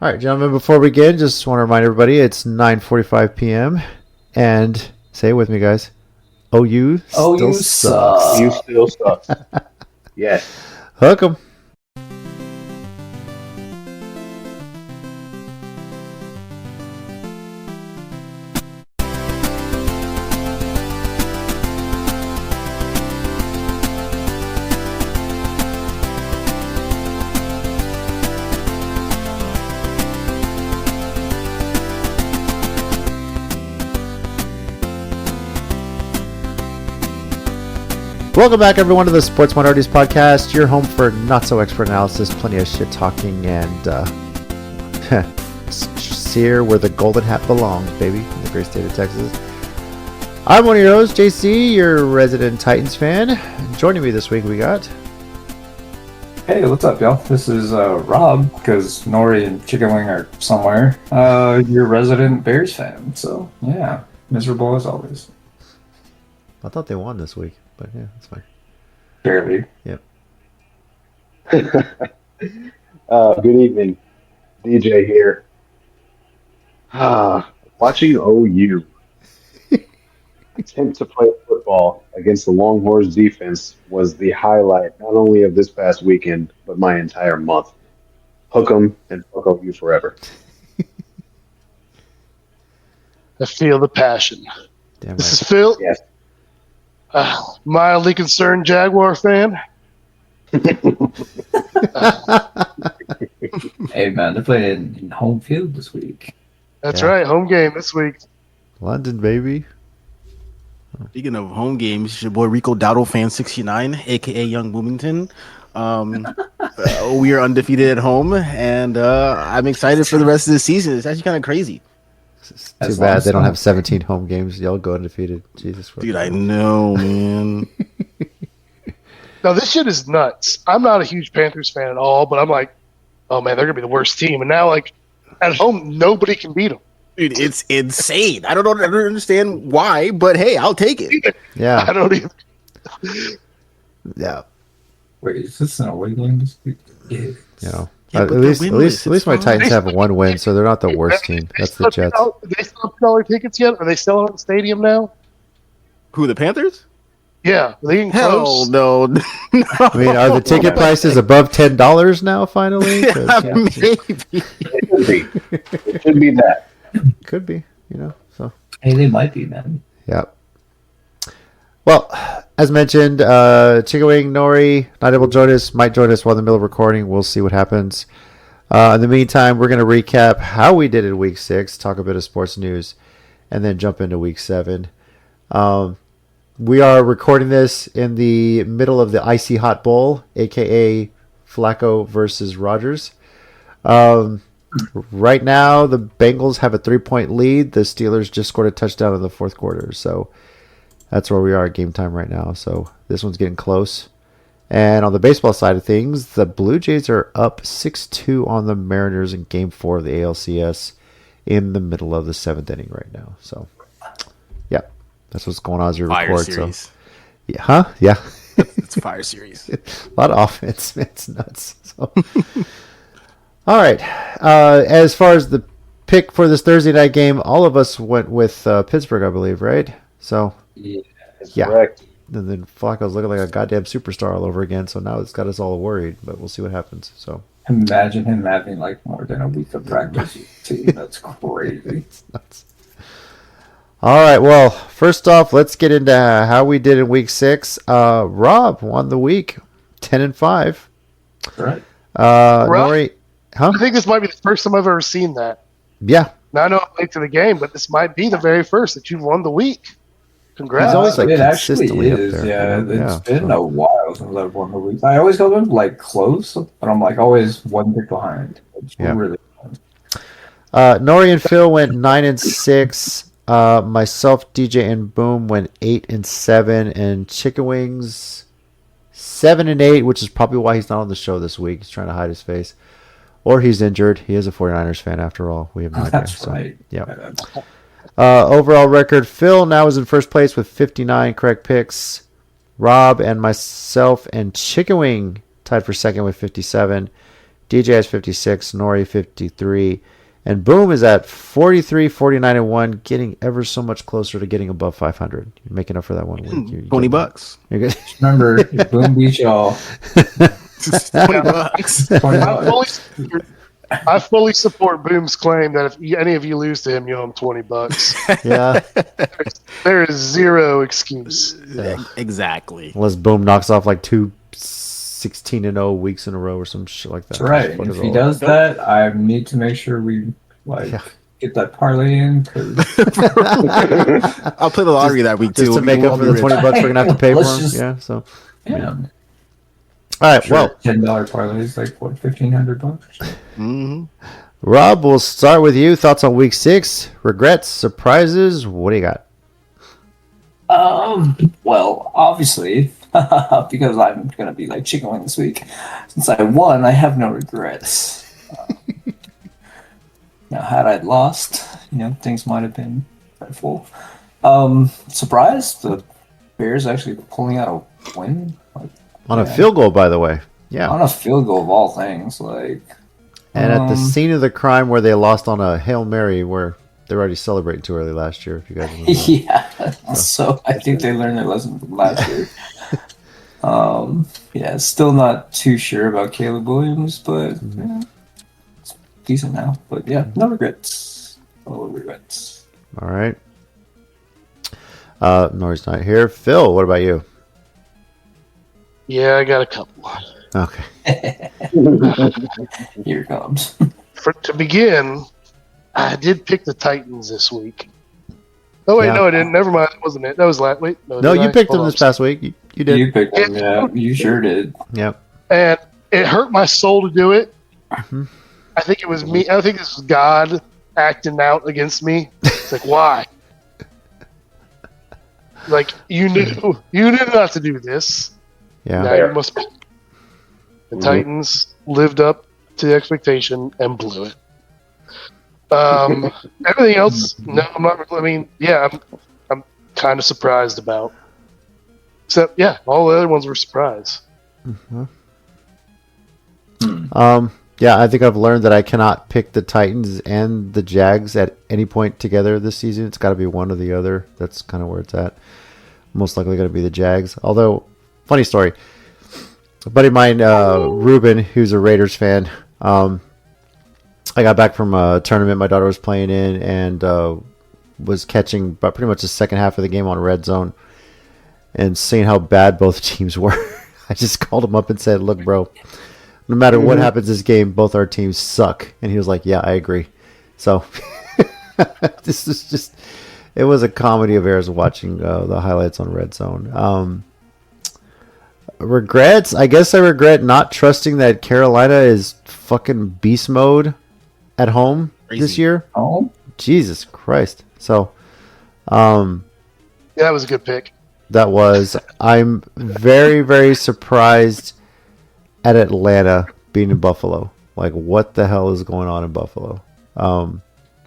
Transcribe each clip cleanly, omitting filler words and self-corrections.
All right, gentlemen, before we begin, just want to remind everybody it's 9:45 p.m. And say it with me, guys. OU still sucks. You still sucks. Yes. Hook 'em. Welcome back, everyone, to the Sports Minorities Podcast, your home for not-so-expert analysis, plenty of shit-talking, and here where the golden hat belongs, baby, in the great state of Texas. I'm one of your hosts, JC, your resident Titans fan. Joining me this week, we got... Hey, what's up, y'all? This is Rob, because Nori and Chicken Wing are somewhere. Your resident Bears fan, so, yeah, miserable as always. I thought they won this week. But yeah, that's fine. Barely. Yep. Good evening. DJ here. Watching OU attempt to play football against the Longhorns defense was the highlight not only of this past weekend, but my entire month. Hook 'em and fuck OU forever. I feel the passion. Damn right. This is Phil. Yes. Mildly concerned Jaguar fan. Hey, man, they're playing in home field this week. That's Yeah. right, home game this week. London, baby. Speaking of home games, it's your boy Rico Dowdle fan 69, aka Young Bloomington. We are undefeated at home, and I'm excited for the rest of the season. It's actually kind of crazy. It's too As bad long as they don't some- have 17 home games. Y'all go undefeated. Jesus Christ. Dude, I know, man. Now, this shit is nuts. I'm not a huge Panthers fan at all, but I'm like, oh, man, they're going to be the worst team. And now, like, at home, nobody can beat them. Dude, it's insane. I don't understand why, but hey, I'll take it. Yeah. I don't even. Yeah. Wait, is this an away game this week? Yeah. You know. Yeah, at but least, they're at least, winless. at least my It's fine. Titans have one win, so they're not the worst team. That's the Jets. They still have dollar tickets yet? Are they still out in the stadium now? Who, the Panthers? Yeah. Are they getting Hell close? no. No. I mean, are the ticket prices above $10 now? Finally, 'Cause, yeah, Maybe. It should be that. could be. You know. So Hey, they might be, man. yeah. Well, as mentioned, Chicken Wing, Nori, not able to join us. Might join us while in the middle of recording. We'll see what happens. In the meantime, we're going to recap how we did in Week 6, talk a bit of sports news, and then jump into Week 7. We are recording this in the middle of the Icy Hot Bowl, a.k.a. Flacco versus Rodgers. Right now, the Bengals have a 3-point lead. The Steelers just scored a touchdown in the fourth quarter. So that's where we are at game time right now. So this one's getting close. And on the baseball side of things, the Blue Jays are up 6-2 on the Mariners in Game 4 of the ALCS in the middle of the 7th inning right now. So, yeah, that's what's going on as we Fire record. series. So, yeah, huh? Yeah. It's a fire series. A lot of offense. It's nuts. So. All right. As far as the pick for this Thursday night game, all of us went with Pittsburgh, I believe, right? So, Yeah. yeah. Correct. And then Flacco's looking like a goddamn superstar all over again. So now it's got us all worried, but we'll see what happens. So Imagine him having, like, more than a week of practice. Too. That's crazy. it's nuts. All right. Well, first off, let's get into how we did in Week 6. Rob won the week, 10-5. Right. Nori, huh? I think this might be the first time I've ever seen that. Yeah. Now, I know I'm late to the game, but this might be the very first that you've won the week. Congrats. He's always, like, it actually consistently up is. there, Yeah, you know? it's Yeah, been so. a while since I've won the week. I always go them like close, but I'm like always one pick behind. It's Yeah. really Nori and Phil went 9-6. Myself, DJ, and Boom went 8-7, and Chicken Wings 7-8, which is probably why he's not on the show this week. He's trying to hide his face, or he's injured. He is a 49ers fan after all. We have no idea. that's So, right. yeah. Overall record: Phil now is in first place with 59 correct picks. Rob and myself and Chicken Wing tied for second with 57. DJ has 56, Nori 53, and Boom is at 43, 49, and 1, getting ever so much closer to getting above 500. You're making up for that 1 week. You're $20. You're good. Remember, Boom beat y'all. $20. 20 I fully support Boom's claim that if any of you lose to him, you owe him $20. Yeah. There is zero excuse. Yeah. Exactly. Unless Boom knocks off like 2 16-0 weeks in a row or some shit like that. That's right. Fuck If it he all. does that, I need to make sure we Yeah. get that parlay in. 'Cause I'll play the lottery that week too. Just to make up for the $20 we're gonna have to pay for Let's him. just- Yeah. So. yeah, All right. Well, $10 parlay is like what, $1,500. Mm-hmm. Rob, we'll start with you. Thoughts on week 6? Regrets, surprises? What do you got? Well, obviously, because I'm gonna be like chicken wing this week. Since I won, I have no regrets. Now, had I lost, things might have been dreadful. Surprised the Bears actually pulling out a win On a field goal, by the way. Yeah. on a field goal of all things. Like, And at the scene of the crime where they lost on a Hail Mary where they're already celebrating too early last year, if you guys remember that. yeah. So I think they learned their lesson from last year. Yeah, still not too sure about Caleb Williams, but yeah, it's decent now. But yeah, no regrets. No regrets. All right. Nori's not here. Phil, what about you? Yeah, I got a couple. Okay. Here it comes. To begin, I did pick the Titans this week. Oh, wait, Yeah. no, I didn't. Never mind. It wasn't it. That was last week. No, did you I? picked Hold them on. this past week. You did. You picked them, yeah. You sure did. Yep. And it hurt my soul to do it. Mhm. I think it was me. I think this was God acting out against me. It's like, why? Like, you knew not to do this. Yeah. Now you must be. The Titans lived up to the expectation and blew it. Everything else, no, I'm not. I mean, yeah, I'm kind of surprised about. Except, yeah, all the other ones were surprise. Yeah, I think I've learned that I cannot pick the Titans and the Jags at any point together this season. It's got to be one or the other. That's kind of where it's at. Most likely going to be the Jags. Although, funny story. A buddy of mine, Ruben, who's a Raiders fan, I got back from a tournament my daughter was playing in and was catching pretty much the second half of the game on Red Zone and seeing how bad both teams were. I just called him up and said, look, bro, no matter what happens this game, both our teams suck. And he was like, yeah, I agree. So this is just, it was a comedy of errors watching the highlights on Red Zone. Regrets? I guess I regret not trusting that Carolina is fucking beast mode at home this Crazy. year. Oh, Jesus Christ. So, Yeah, that was a good pick. that was, I'm very, very surprised at Atlanta being in Buffalo. Like, what the hell is going on in Buffalo?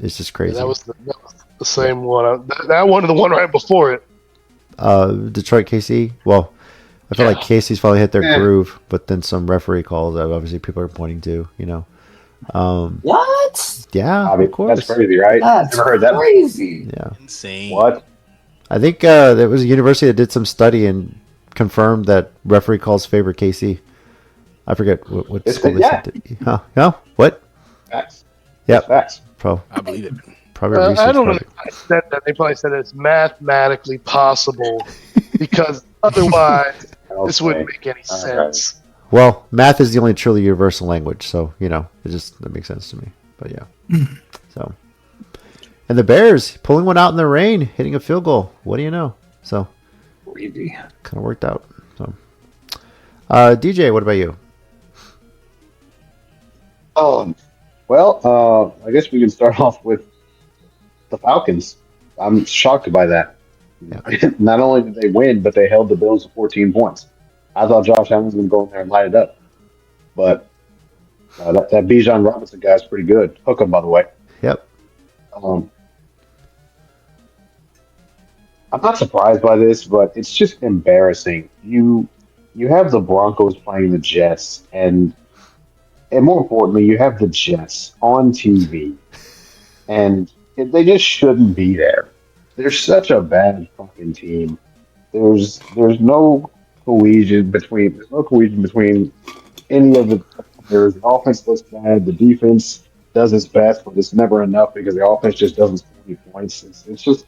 It's just crazy. That was the same one. That one and the one right before it. Detroit KC. Well, I feel like KC's finally hit their Yeah. groove, but then some referee calls that obviously people are pointing to, what? Yeah, I mean, of course. that's crazy, right? That's Never heard that. crazy. Yeah. Insane. What? I think there was a university that did some study and confirmed that referee calls favor KC. I forget what It's school been- they yeah. said. Huh? Yeah? What? Facts. Yep. Facts. I believe it. Probably I research don't know project. if I said that. They probably said it's mathematically possible because otherwise this wouldn't make any sense. Well, math is the only truly universal language, so that makes sense to me. But yeah, so and the Bears pulling one out in the rain, hitting a field goal. What do you know? So Crazy. kind of worked out. So, DJ, what about you? Well, I guess we can start off with the Falcons. I'm shocked by that. Yeah. Not only did they win, but they held the Bills to 14 points. I thought Josh Allen was going to go in there and light it up. But that Bijan Robinson guy's pretty good. Hook him, by the way. Yep. I'm not surprised by this, but it's just embarrassing. You have the Broncos playing the Jets, and And more importantly, you have the Jets on TV, and they just shouldn't be there. They're such a bad fucking team. There's no cohesion between any of the players. The offense looks bad. The defense does its best, but it's never enough because the offense just doesn't score any points. It's just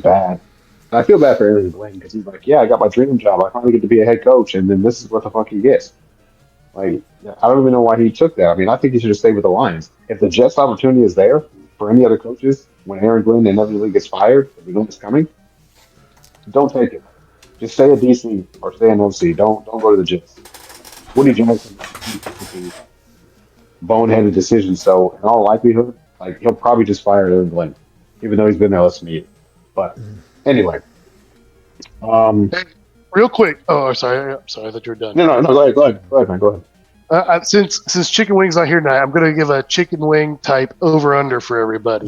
bad. And I feel bad for Aaron Glenn because he's like, yeah, I got my dream job. I finally get to be a head coach, and then this is what the fuck he gets. Like, I don't even know why he took that. I mean, I think he should have stayed with the Lions. If the Jets opportunity is there for any other coaches when Aaron Glenn inevitably gets fired, if we know it's coming, don't take it. Just stay at DC or stay in OC. Don't go to the Jets. Woody Johnson, boneheaded decision. So in all likelihood, like he'll probably just fire Aaron Glenn, even though he's been there less than a year. But anyway, Hey, real quick. Oh, sorry. I'm sorry. I thought you were done. no. Go ahead, man. Go ahead. Since Chicken Wing's not here tonight, I'm going to give a chicken wing type over under for everybody.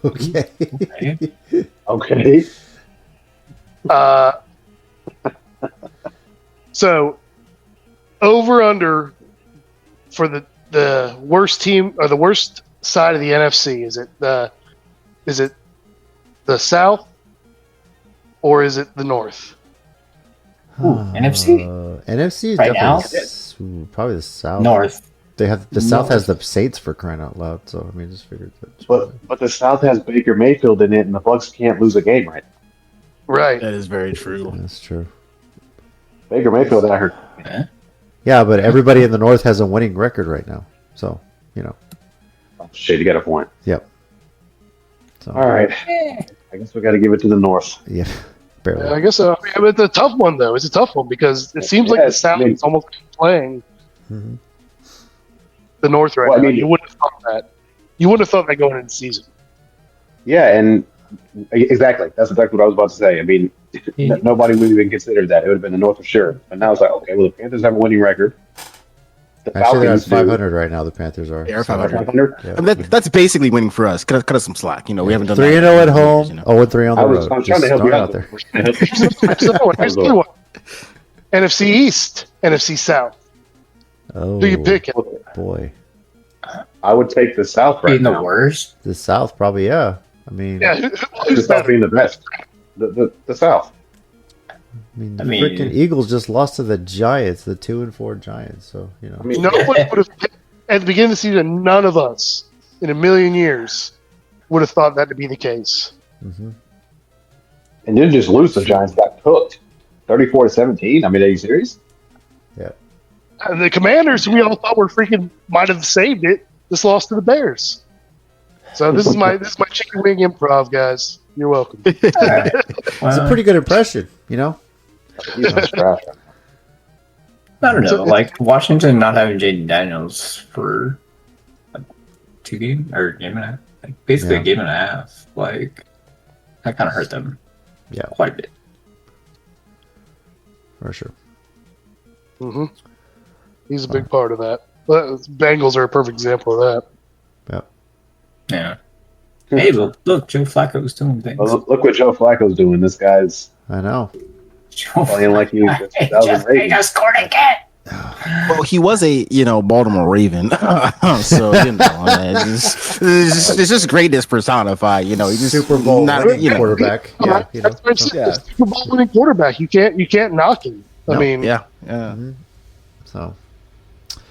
Okay. Okay. So over under for the worst team or the worst side of the NFC. Is it the South or is it the North? NFC? NFC is Right definitely probably the South. North. They have the South has the Saints for crying out loud. So I mean, just figured that. But the South has Baker Mayfield in it, and the Bucks can't lose a game, right? Right. That is very true. That's true. Baker Mayfield, I heard. Yeah, but everybody in the North has a winning record right now. So Oh, shit, you got a point. yep. So All right. I guess we got to give it to the North. yeah, barely. I guess so. I mean, it's a tough one though. It's a tough one because it seems like the Yes, South I mean- is almost playing Mhm. the North right Well, I now. mean- You wouldn't have thought that. You wouldn't have thought that going into the season. Yeah, and exactly. That's exactly what I was about to say. I mean, nobody would even consider that. It would have been the North for sure. And now it's like, okay, well, the Panthers have a winning record. The Actually, they're at Falcons do. 500 right now. The Panthers are. They are So, 500. 500? yeah. I mean, that's basically winning for us. Cut us some slack. We haven't done 3-0 that at in home. years, 0-3 on the road. I'm trying Just to help you throwing out it there. Here's another one. NFC East, NFC South. Oh, Who you picking? boy. I would take the South right Being the now. worst. The South probably, yeah. I mean, Yeah, The who's South better? being the best. The South. the I mean- freaking Eagles just lost to the Giants, the 2-4 Giants. So I mean, No one would have, at the beginning of the season, none of us in a million years would have thought that to be the case. mhm. and didn't just lose. The Giants got cooked, 34-17. I mean, are you serious? yeah. And the Commanders, who we all thought were freaking might have saved it, just lost to the Bears. So this is my chicken wing improv, guys. You're welcome. Alright. It's a pretty good impression, He's on trash. I don't know. So- Like Washington not having Jaden Daniels for like, 2 games or game and a half, like basically Yeah. a game and a half. Like that kind of hurt them. Yeah. Quite a bit. For sure. hmm He's a big part of that. But Bengals are a perfect example of that. Yeah. Hey, look, Joe Flacco's doing things. Well, look what Joe Flacco's doing. This guy's I know. Joe playing like he was He 2008. just scored again. Well, he was a Baltimore Raven, so it's just greatness personified. He just Super Bowl not, winning quarterback. Yeah, That's what I said. Yeah. The Super Bowl winning quarterback. You can't knock him. I No. mean, yeah. So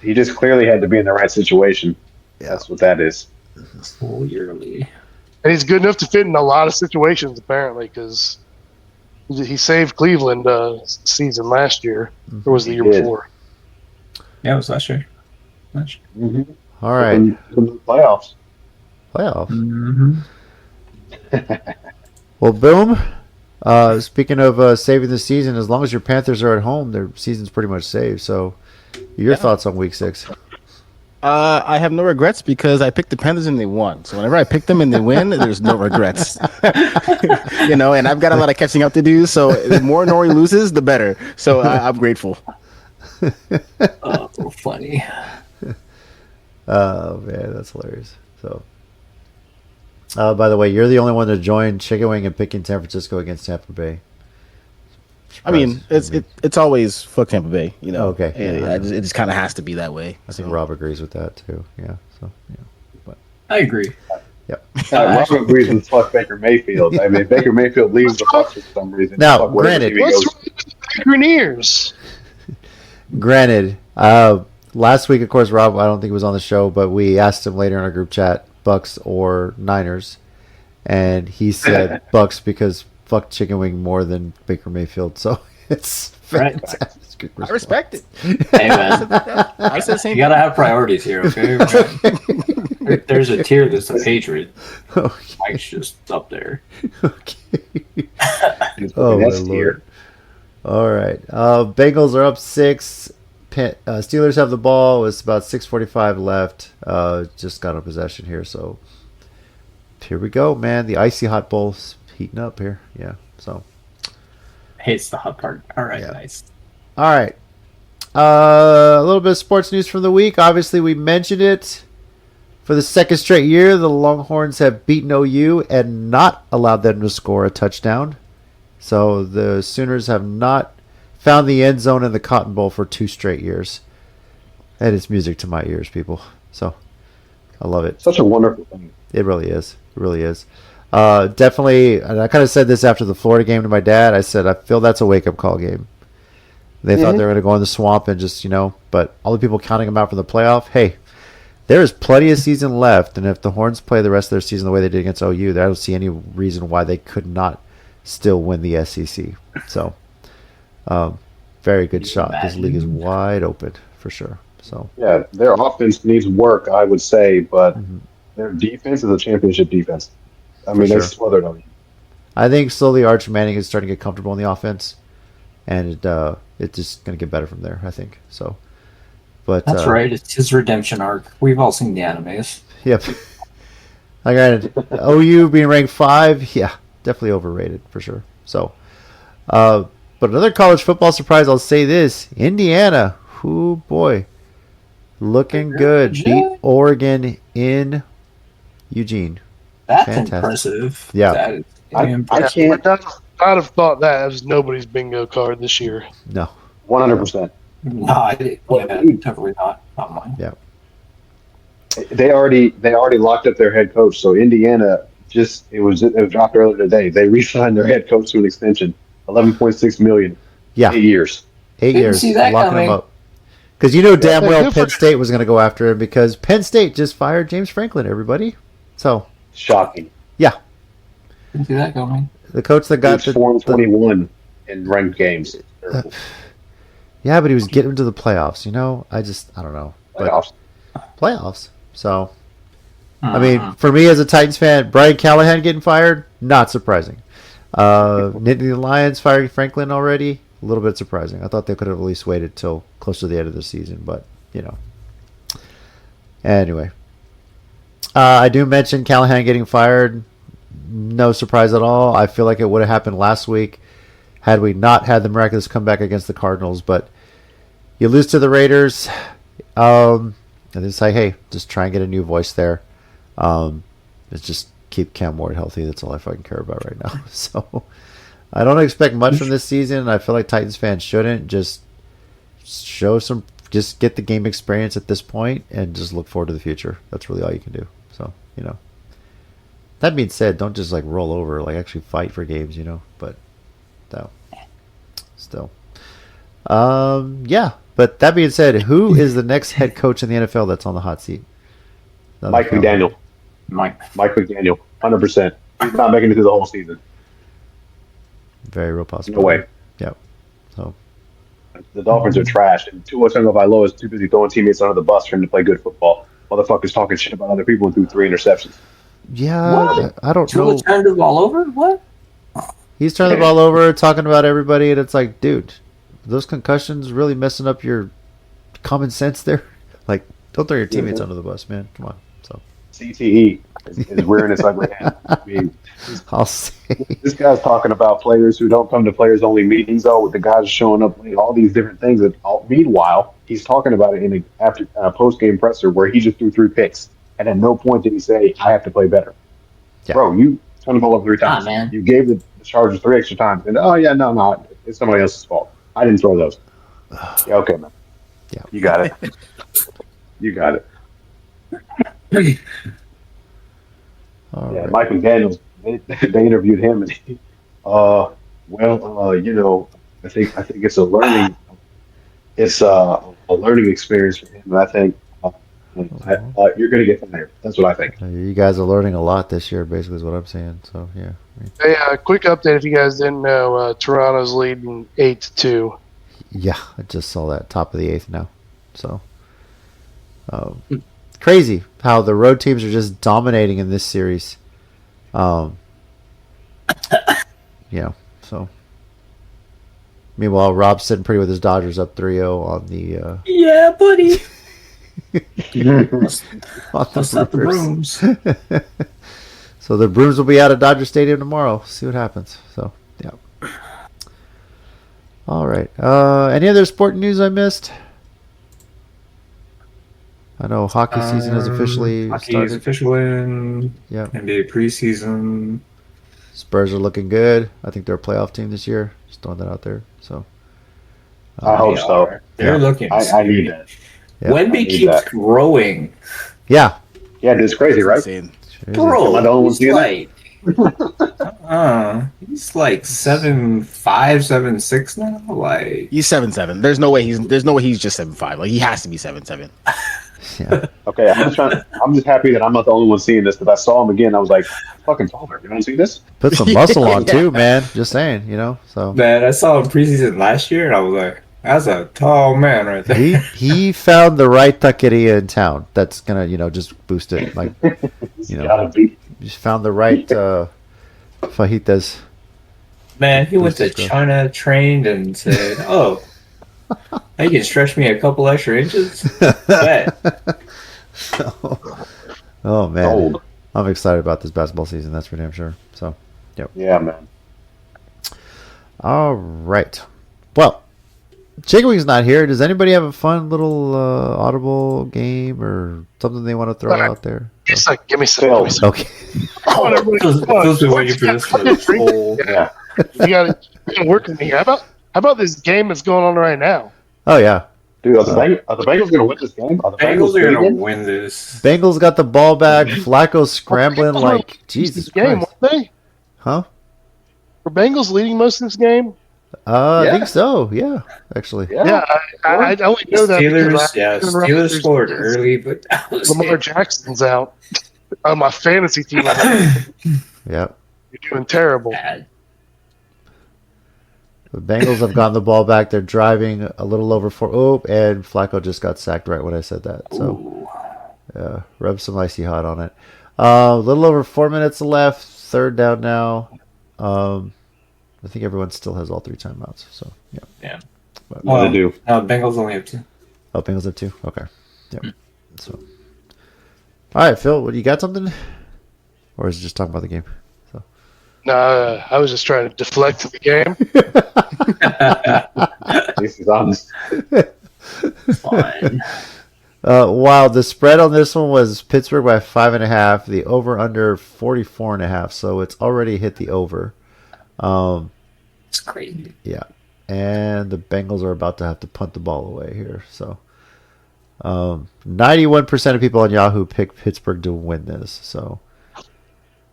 He just clearly had to be in the right situation. Yeah. That's what that is. Full yearly. and he's good enough to fit in a lot of situations apparently because he saved Cleveland season last year, or was it the year He did. before? Yeah, it was last year. Mm-hmm. all right, In the playoffs. playoff. Mm-hmm. Well, boom. Speaking of saving the season, as long as your Panthers are at home, their season's pretty much saved. So, your thoughts on Week 6? I have no regrets because I picked the Panthers and they won. So whenever I pick them and they win, there's no regrets. And I've got a lot of catching up to do. So the more Nori loses, the better. So I'm grateful. Oh, funny. Oh man, that's hilarious. So, by the way, you're the only one to join Chicken Wing and picking San Francisco against Tampa Bay. I mean, it's always fuck Tampa Bay, you know. Okay. And Yeah. it just kind of has to be that way. I think Rob agrees with that too. Yeah. So yeah. But I agree. yep. Rob agrees with fuck Baker Mayfield. I mean, if Baker Mayfield leaves the Bucs for some reason. Now, fuck whatever granted- team he What's goes. wrong with the Grenadiers? Granted, last week, of course, Rob, I don't think he was on the show, but we asked him later in our group chat, Bucks or Niners, and he said Bucks because fuck chicken wing more than Baker Mayfield. So it's Right. fantastic. I respect it. Hey, man. I said the same You gotta have priorities here, okay? There's a tier that's the Patriot. Okay. Mike's just up there. Okay. He's Oh, my that's Lord. here. All right. Bengals are up 6. Steelers have the ball. It's about 6:45 left. Just got a possession here, so here we go, man. The icy hot bowl's heating up here. Yeah. So Hates the hot part. All right, Yeah. nice. all right. A little bit of sports news from the week. Obviously, we mentioned it. For the second straight year, the Longhorns have beaten OU and not allowed them to score a touchdown. So the Sooners have not found the end zone in the Cotton Bowl for 2 straight years. And it's music to my ears, people. So I love it. Such a wonderful thing. It really is. It really is. Definitely, and I kind of said this after the Florida game to my dad. I said, I feel that's a wake-up call game. They thought they were going to go in the swamp and just, but all the people counting them out for the playoff, hey, there is plenty of season left. And if the Horns play the rest of their season the way they did against OU, I don't see any reason why they could not still win the SEC. So, very good shot. This league is wide open for sure. So, Yeah, their offense needs work, I would say, but their defense is a championship defense. I mean, sure. they smothered on you. I think slowly Arch Manning is starting to get comfortable in the offense, and it's just going to get better from there, I think. So, but That's right. It's his redemption arc. We've all seen the animes. Yep. I got it. OU being ranked 5, yeah, definitely overrated for sure. So, but another college football surprise, I'll say this: Indiana, oh boy, looking good. Beat Oregon in Eugene. That's Fantastic. impressive. Yeah. That is I impressive. can't. I'd have thought that was nobody's bingo card this year. No. 100%. No, definitely not. Not mine. Yeah. They already locked up their head coach. So Indiana it was dropped earlier today. They re-signed their head coach to an extension, $11.6 million, Yeah. 8 years. 8 Didn't years see that locking coming. him up. Because damn well good for- Penn State was going to go after him because Penn State just fired James Franklin. Everybody. So Shocking. yeah, Didn't see that coming. the coach that got It's 4-21 in ranked games. Terrible. yeah, but he was getting to the playoffs. I don't know. But Playoffs. playoffs. So, I mean, for me as a Titans fan, Brian Callahan getting fired, not surprising. Nittany Lions firing Franklin already, a little bit surprising. I thought they could have at least waited till close to the end of the season, but Anyway, I do mention Callahan getting fired. No surprise at all. I feel like it would have happened last week had we not had the miraculous comeback against the Cardinals. But you lose to the Raiders. And it's like, hey, just try and get a new voice there. It's just keep Cam Ward healthy. That's all I fucking care about right now. So I don't expect much from this season. I feel like Titans fans shouldn't just just get the game experience at this point and just look forward to the future. That's really all you can do. So, that being said, don't just like roll over, like actually fight for games, but no, still. Yeah. But that being said, who is the next head coach in the NFL that's on the hot seat? Mike McDaniel. Mike McDaniel. 100%. He's not making it through the whole season. Very real possible. No way. Yep. So, The Dolphins are trash, and Tua Tagovailoa is too busy throwing teammates under the bus for him to play good football. Motherfuckers talking shit about other people and threw 3 interceptions. yeah, What? I don't Tua know. turned it all over? What? He's turning the ball over, talking about everybody, and it's like, dude, those concussions really messing up your common sense there. Like, don't throw your teammates under the bus, man. Come on. So CTE is rearing its ugly head. I mean, I'll say, this guy's talking about players who don't come to players-only meetings, though, with the guys showing up, all these different things. Meanwhile, he's talking about it in a post-game presser where he just threw 3 picks, and at no point did he say, "I have to play better." Yeah. Bro, you turned the ball over 3 times. Man. You gave the Chargers 3 extra times, and no, It's somebody else's fault. I didn't throw those. Yeah, okay, man. Yeah. You got it. You got it. All Yeah, right. Mike McDaniels. They interviewed him, and I think it's a learning. It's a learning experience for him, and I think you're going to get fired. That's what I think. You guys are learning a lot this year, basically, is what I'm saying. So, yeah. Hey, quick update if you guys didn't know, Toronto's leading 8-2. Yeah, I just saw that. Top of the 8th now. So, crazy how the road teams are just dominating in this series. So. Meanwhile, Rob's sitting pretty with his Dodgers up 3-0 on the Yeah, buddy. on Bust out the Brewers. brooms. So the Brooms will be out at Dodger Stadium tomorrow. See what happens. So, yeah. All right. Any other sport news I missed? I know hockey season has officially Hockey started. is official in Yeah. NBA preseason. Spurs are looking good. I think they're a playoff team this year. Just throwing that out there. So, I hope They so. are. They're Yeah. looking. I need that. yeah. Wemby I need keeps that. growing. Yeah. Yeah, it's crazy, right? Insane. Bro, Am I the only one he's seeing that? like, he's like 7'5", 7'6" now. Like, He's 7'7". There's no way he's just 7'5". Like he has to be 7'7". Yeah. Okay, I'm just happy that I'm not the only one seeing this because I saw him again. I was like, fucking taller. You don't see this? Put some muscle on too, man. Just saying, So man, I saw him preseason last year, and I was like, that's a tall man right there. he found the right taqueria in town. That's gonna just boost it. Like Gotta be. just found the right fajitas. Man, he went to Boost his growth. China, trained, and said, "Oh, you can stretch me a couple extra inches." Bet. Oh man, Old. I'm excited about this basketball season. That's for damn sure. So, Yeah, man. all right. Well, Chicken Wing's not here. Does anybody have a fun little audible game or something they want to throw out there? Just like, give me some. Okay. Come on, everybody. Come on. Feels been waiting for this for this whole. Yeah. You got to work with me. How about this game that's going on right now? Oh yeah. Dude, are the Bengals going to win this game? Are the Bengals are good gonna again? win this. Bengals got the ball back. Flacco's scrambling Bengals were like Jesus game, Christ. weren't they? Huh? Were Bengals leading most of this game? I Yeah. think so. Yeah, actually. Yeah, I only know that because Steelers scored early, but that was Lamar it. Jackson's out on my fantasy team. Yeah. You're doing terrible. Bad. The Bengals have gotten the ball back. They're driving a little over 4. Oh, and Flacco just got sacked right when I said that. So, Ooh. rub some icy hot on it. A little over 4 minutes left. Third down now. I think everyone still has all 3 timeouts. So, yeah. Yeah. But, What to do? No, Bengals only have 2. oh, Bengals have 2? Okay. Yeah. So, all right, Phil, what, you got something? Or is it just talking about the game? So. No, I was just trying to deflect the game. This is honest. Fine. Wow, the spread on this one was Pittsburgh by 5.5. The over under 44.5. So it's already hit the over. It's crazy. Yeah, and the Bengals are about to have to punt the ball away here. So, 91% of people on Yahoo pick Pittsburgh to win this. So,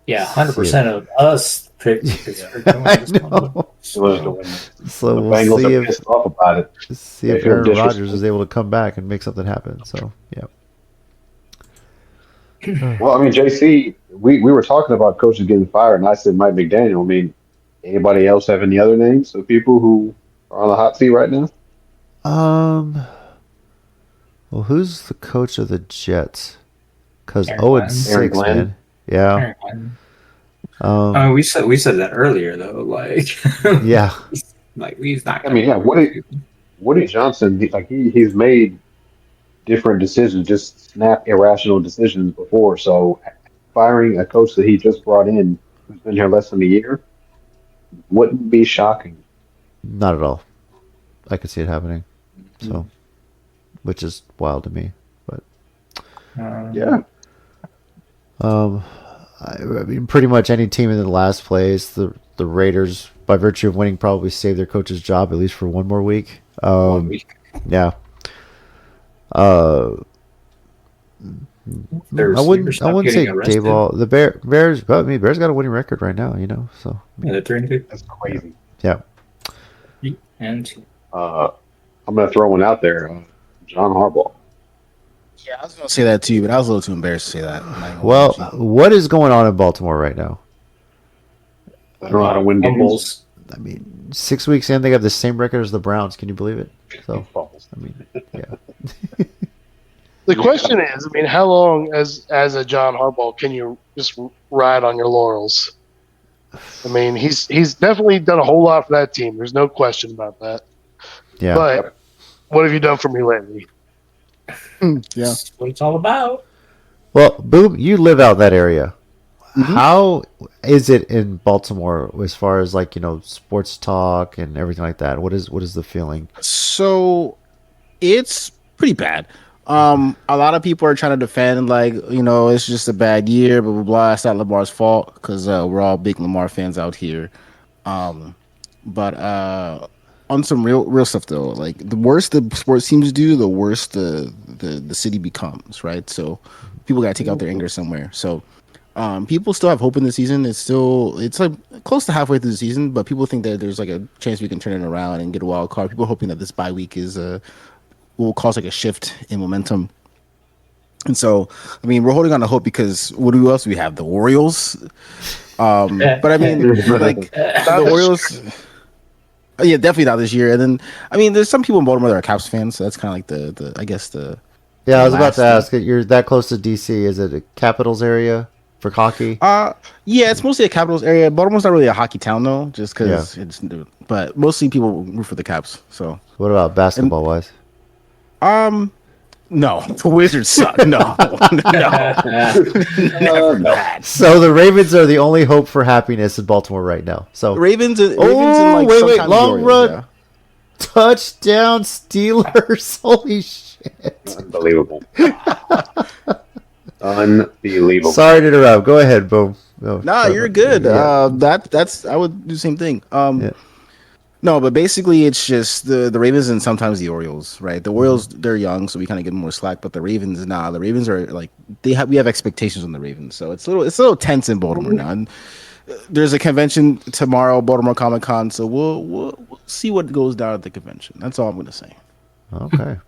Yeah, 100% of us picked Pittsburgh to win I this one. know. Steelers to win. So The we'll Bengals see are if pissed off about it. They feel Aaron disrespected. Rodgers is able to come back and make something happen. So, yeah. Well, I mean, JC, we were talking about coaches getting fired, and I said Mike McDaniel. I mean, anybody else have any other names of people who are on the hot seat right now? Well, who's the coach of the Jets? Because Aaron 0-6, Aaron Glenn. man. Yeah. I mean, we said that earlier though. Like, Yeah. like he's not. I mean, yeah, Woody Johnson, he's made different decisions, just snap irrational decisions before. So firing a coach that he just brought in, who's been here less than a year, wouldn't be shocking. Not at all. I could see it happening. So, which is wild to me. But Yeah. I mean, pretty much any team in the last place, the Raiders, by virtue of winning, probably saved their coach's job at least for one more week. 1 week. Yeah. I wouldn't say Dayball. The Bears. But I mean, Bears got a winning record right now. So Yeah, they're 3-2. That's crazy. yeah. And I'm going to throw one out there. John Harbaugh. Yeah, I was gonna say that too, but I was a little too embarrassed to say that. I'm not gonna Well, lie to you. what is going on in Baltimore right now? I don't know how to win games. fumbles. I mean, 6 weeks in, they have the same record as the Browns. Can you believe it? So, Fumbles. I mean, yeah. The question is, I mean, how long as a John Harbaugh can you just ride on your laurels? I mean, he's definitely done a whole lot for that team. There's no question about that. Yeah. But what have you done for me lately? Yeah. That's what it's all about. Well, Boom, you live out that area. Mm-hmm. How is it in Baltimore as far as sports talk and everything like that? What is the feeling? So it's pretty bad. A lot of people are trying to defend it's just a bad year, blah blah blah. It's not Lamar's fault because we're all big Lamar fans out here. But on some real stuff though, like the worse the sports teams do, the worse the city becomes, right? So people gotta take out their anger somewhere. So people still have hope in the season. It's like close to halfway through the season, but people think that there's like a chance we can turn it around and get a wild card. People are hoping that this bye week will cause like a shift in momentum. And so, I mean, we're holding on to hope because who else do we have? The Orioles. But I mean, like the Orioles. Yeah, definitely not this year. And then, I mean, there's some people in Baltimore that are Caps fans, so that's kind of like the I guess the. Yeah, I was about to ask. You're that close to DC. Is it a Capitals area for hockey? Yeah, it's mostly a Capitals area. Baltimore's not really a hockey town though, just because it's. But mostly people root for the Caps. So. What about basketball wise? No, the Wizards suck. No. Never. So the Ravens are the only hope for happiness in Baltimore right now. So Ravens and wait, sometimes long the Orioles, run, yeah. touchdown Steelers! Holy shit! Unbelievable. Unbelievable. Sorry to interrupt. Go ahead, Boom. Nah, you're good. Yeah. That's I would do the same thing. Yeah. No, but basically it's just the Ravens and sometimes the Orioles, right? The Orioles they're young, so we kind of get more slack, but the Ravens, the Ravens are like we have expectations on the Ravens, so it's a little tense in Baltimore now. And there's a convention tomorrow, Baltimore Comic Con, so we'll see what goes down at the convention. That's all I'm gonna say. Okay.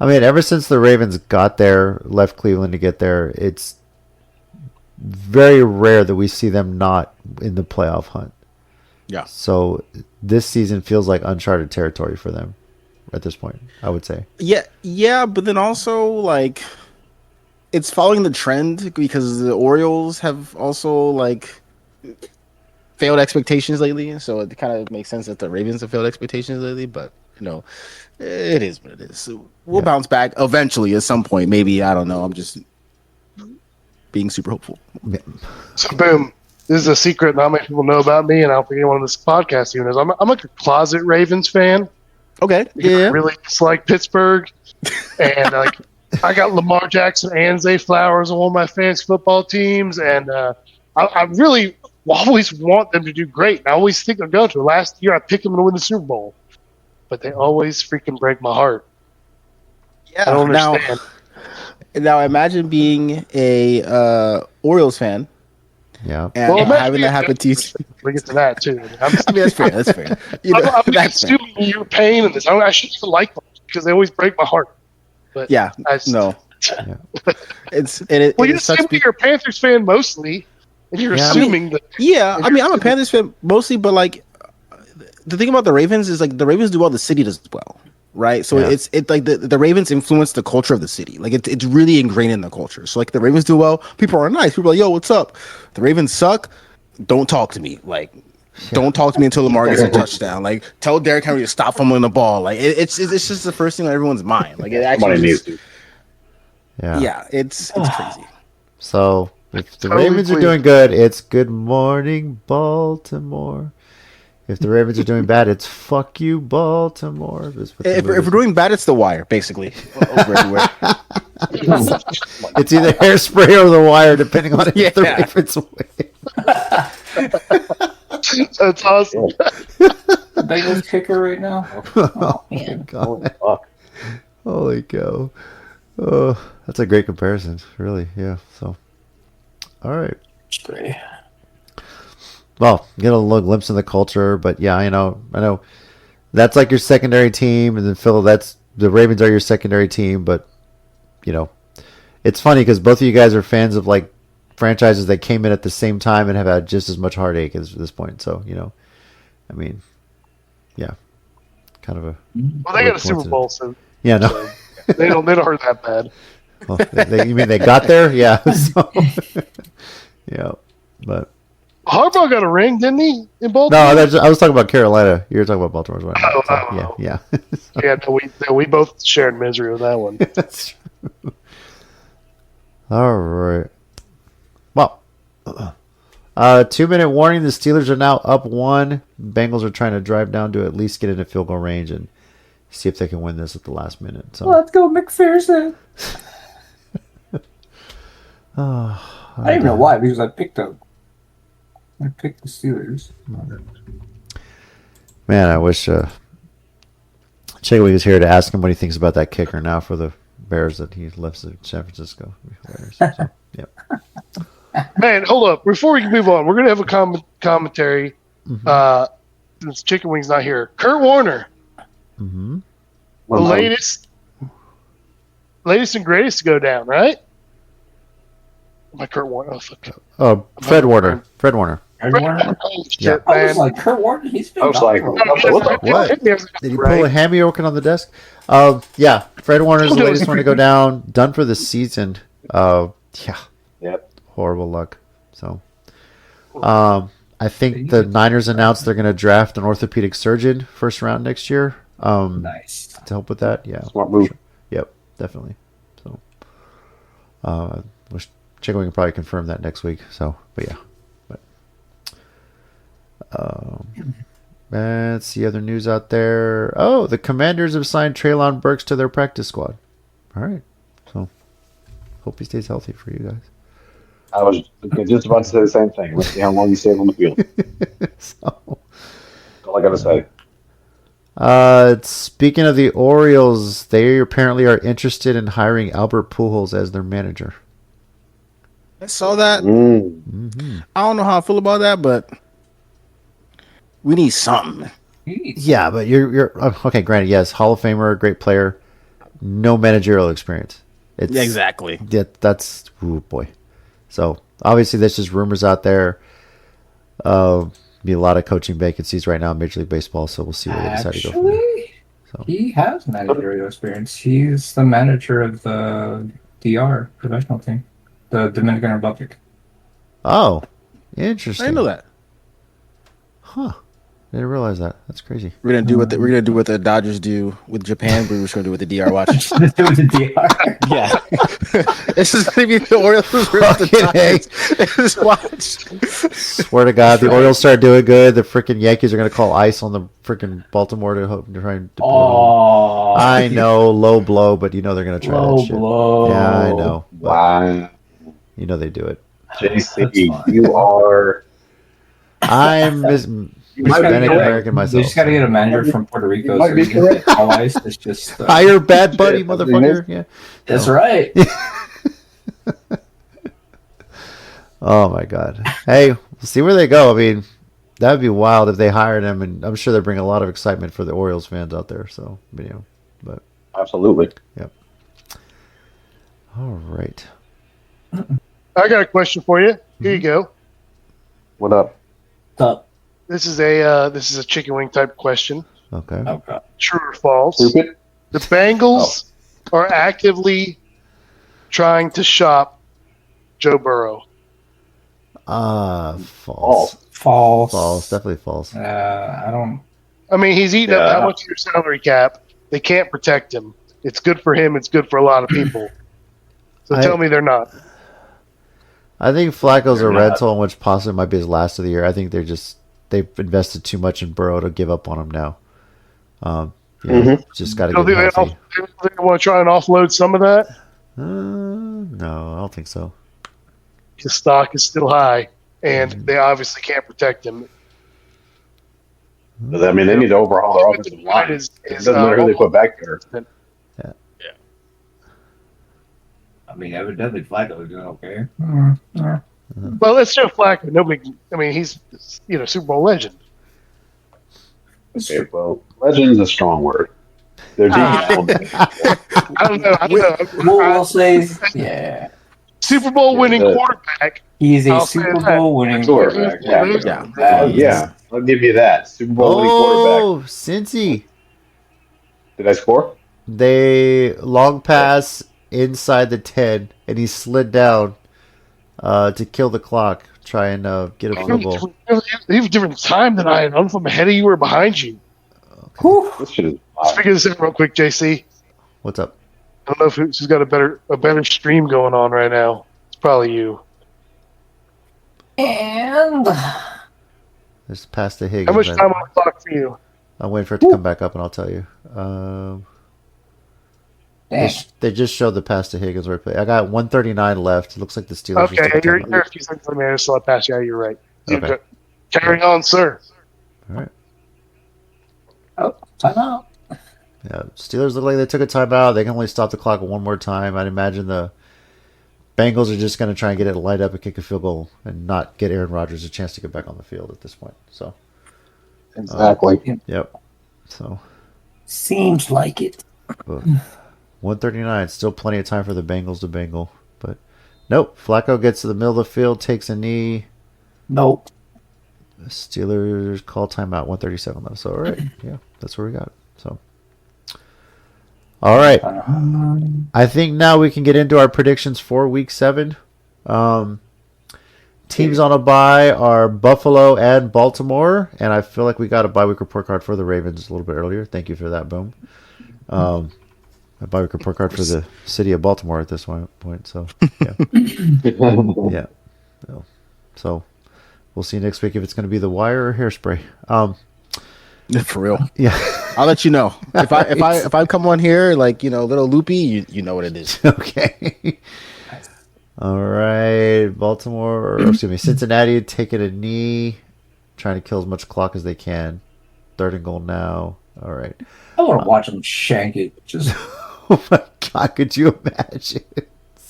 I mean, ever since the Ravens left Cleveland to get there, it's very rare that we see them not in the playoff hunt. Yeah. So this season feels like uncharted territory for them at this point, I would say. Yeah, but then also like it's following the trend because the Orioles have also like failed expectations lately, so it kind of makes sense that the Ravens have failed expectations lately, but it is what it is. So we'll bounce back eventually at some point. Maybe, I don't know. I'm just being super hopeful. Yeah. So, boom. This is a secret not many people know about me, and I don't think anyone on this podcast even knows. I'm like a closet Ravens fan. Okay. I Yeah. really dislike Pittsburgh. And I got Lamar Jackson and Zay Flowers on one of my fantasy football teams, and I really always want them to do great. I always think they're going to. Last year, I picked them to win the Super Bowl, but they always freaking break my heart. Yeah. I don't understand. Now imagine being a Orioles fan Yeah. and Well, having that happen to you. We get to that too. I mean, that's fair. That's fair. I'm That's fair. consuming your pain in this. I shouldn't even like them because they always break my heart. But Yeah. no. It's Well, you're it sucks assuming you're a Panthers fan mostly, and you're Yeah, assuming that. Yeah, I mean, I'm a Panthers fan mostly, but like the thing about the Ravens is like the Ravens do well, the city does well, right? So Yeah. it's like the Ravens influence the culture of the city. Like it's really ingrained in the culture. So like the Ravens do well, people are nice. People are like, yo, what's up? The Ravens suck. Don't talk to me. Like, don't talk to me until Lamar gets a touchdown. Like, tell Derrick Henry to stop fumbling the ball. Like, it's just the first thing on everyone's mind. Like, it Somebody actually needs to. Yeah. it's crazy. So if the Totally Ravens are pleased. doing good, it's good morning, Baltimore. If the Ravens are doing bad, it's fuck you, Baltimore. If we're doing bad, it's The Wire, basically. Over everywhere. It's either Hairspray or The Wire, depending on if the Ravens win. That's awesome. The Bengals kicker right now. Oh my god! Holy cow! Oh, that's a great comparison. Really, yeah. So, all right. Great. Well, get a little glimpse of the culture, but yeah, I know. That's like your secondary team, and then Phil, that's the Ravens are your secondary team. But it's funny because both of you guys are fans of like franchises that came in at the same time and have had just as much heartache at this point. So I mean, yeah, kind of a. Well, they got a Super Bowl, so yeah, no, they don't hurt that bad. Well, you mean they got there? Yeah. So, yeah, but. Harbaugh got a ring, didn't he? In Baltimore? No, I was talking about Carolina. You were talking about Baltimore. Yeah. Yeah, we both shared misery with that one. That's true. All right. Well, 2-minute warning. The Steelers are now up 1. Bengals are trying to drive down to at least get into field goal range and see if they can win this at the last minute. So Let's go, McPherson. I I don't even know why, because I picked the Steelers. Man, I wish Chigley was here to ask him what he thinks about that kicker now for the Bears that he left to San Francisco. So, yep. Man, hold up. Before we move on, we're going to have a commentary since Chicken Wing's not here. Kurt Warner, Mm-hmm. the latest and greatest to go down, right? My Kurt Warner. Oh, fuck. Oh, Fred Warner. Oh, shit, I man. was like, Kurt Warner, he's been I was like, What? Did he pull a hammy working on the desk? Yeah, Fred Warner's the latest one to go down. Done for the season. Yeah. Yep. Horrible luck. So, I think the Niners announced they're going to draft an orthopedic surgeon first round next year. Nice. To help with that. Yeah. Smart move. Yep, definitely. So, wish Chico can probably confirm that next week. So, but yeah. Let's see other news out there. Oh, the Commanders have signed Treylon Burks to their practice squad. All right. So, hope he stays healthy for you guys. I was just about to say the same thing. Let's see how long he stays on the field. So, That's all I got to say. speaking of the Orioles, they apparently are interested in hiring Albert Pujols as their manager. I saw that. Mm-hmm. I don't know how I feel about that, but we need something. Yeah, but you're okay. Granted, yes, Hall of Famer, great player, no managerial experience. It's, Yeah, exactly. Yeah, that's boy. So obviously, there's just rumors out there. Be a lot of coaching vacancies right now in Major League Baseball, so we'll see where they decide to go from there. So. He has managerial experience. He's the manager of the DR professional team, the Dominican Republic. Oh, I interesting. didn't know that. Huh? Didn't realize that. That's crazy. We're gonna do what the Dodgers do with Japan, but we're just gonna do what the DR watch. With the DR. Yeah, this is gonna be the Orioles versus the Fucking Dodgers. Just watch. Swear to God, the Orioles start doing good. The freaking Yankees are going to call ice on the freaking Baltimore to try and. Oh, I know, low blow, but you know they're going to try low that shit. blow. Yeah, I know. But Wow. you know they do it. JC, you are. I'm Hispanic American They myself. just got to get a manager from Puerto Rico. You might be so you can call ice. It's just Hire bad buddy, Yeah, motherfucker. Yeah. That's right. Oh my God. Hey, we'll see where they go. I mean, that would be wild if they hired him, and I'm sure they bring a lot of excitement for the Orioles fans out there. So, but Absolutely. yep. All right. I got a question for you. Here you go. What up? Up. This is a chicken wing type question. Okay. Oh god. True or false? Stupid? The Bengals are actively trying to shop Joe Burrow. False. False. False. Definitely false. I don't. I mean, he's eating up Yeah. how much of your salary cap. They can't protect him. It's good for him. It's good for a lot of people. So tell me they're not. I think Flacco's a They're not. rental, which possibly might be his last of the year. I think they're just they've invested too much in Burrow to give up on him now. Just got to Don't get think healthy. they want to try and offload some of that. No, I don't think so. His stock is still high, and they obviously can't protect him. I mean, they need to overhaul their offensive line. It doesn't matter who they put back there. I mean, evidently Flacco's doing okay. Well, it's Joe Flacco. Nobody. I mean, he's Super Bowl legend. Okay, well, legend is a strong word. Their defense. I don't know. We'll say, yeah. Super Bowl winning quarterback. He's a Super Bowl winning quarterback. Yeah, I'll give you that. Super Bowl winning quarterback. Oh, Cincy. Did I score? They long pass inside the 10, and he slid down to kill the clock, try and get a field goal. You have a different time than I am. I'm from ahead of you or behind you. This shit is Let's figure this out real quick, JC. What's up? I don't know if who's got a better stream going on right now. It's probably you. And There's past the Higgins. How much time on the clock for you? I'm waiting for it to come back up, and I'll tell you. They just showed the pass to Higgins replay. I got 139 left. It looks like the Steelers. Okay, you're a few seconds on there, so I'll pass you. Yeah, you're right. Okay. Carry on, sir. All right. oh, timeout. Yeah, Steelers look like they took a timeout. They can only stop the clock one more time. I'd imagine the Bengals are just going to try and get it light up and kick a field goal and not get Aaron Rodgers a chance to get back on the field at this point. So exactly. Yep. So Seems like it. 139. Still plenty of time for the Bengals to bangle. But nope. Flacco gets to the middle of the field, takes a knee. Nope. The Steelers call timeout. 137 left. So all right. Yeah, that's where we got it. So all right. I think now we can get into our predictions for Week 7. Teams on a bye are Buffalo and Baltimore, and I feel like we got a bye week report card for the Ravens a little bit earlier. Thank you for that, Boom. A bye week report card for the city of Baltimore at this point. So yeah, yeah. So we'll see next week if it's going to be the wire or hairspray. For real. Yeah. I'll let you know. If I come on here like, a little loopy, you know what it is. Okay. All right. Cincinnati taking a knee, trying to kill as much clock as they can. 3rd and goal now. All right. I want to watch them shank it. Just Oh my God, could you imagine?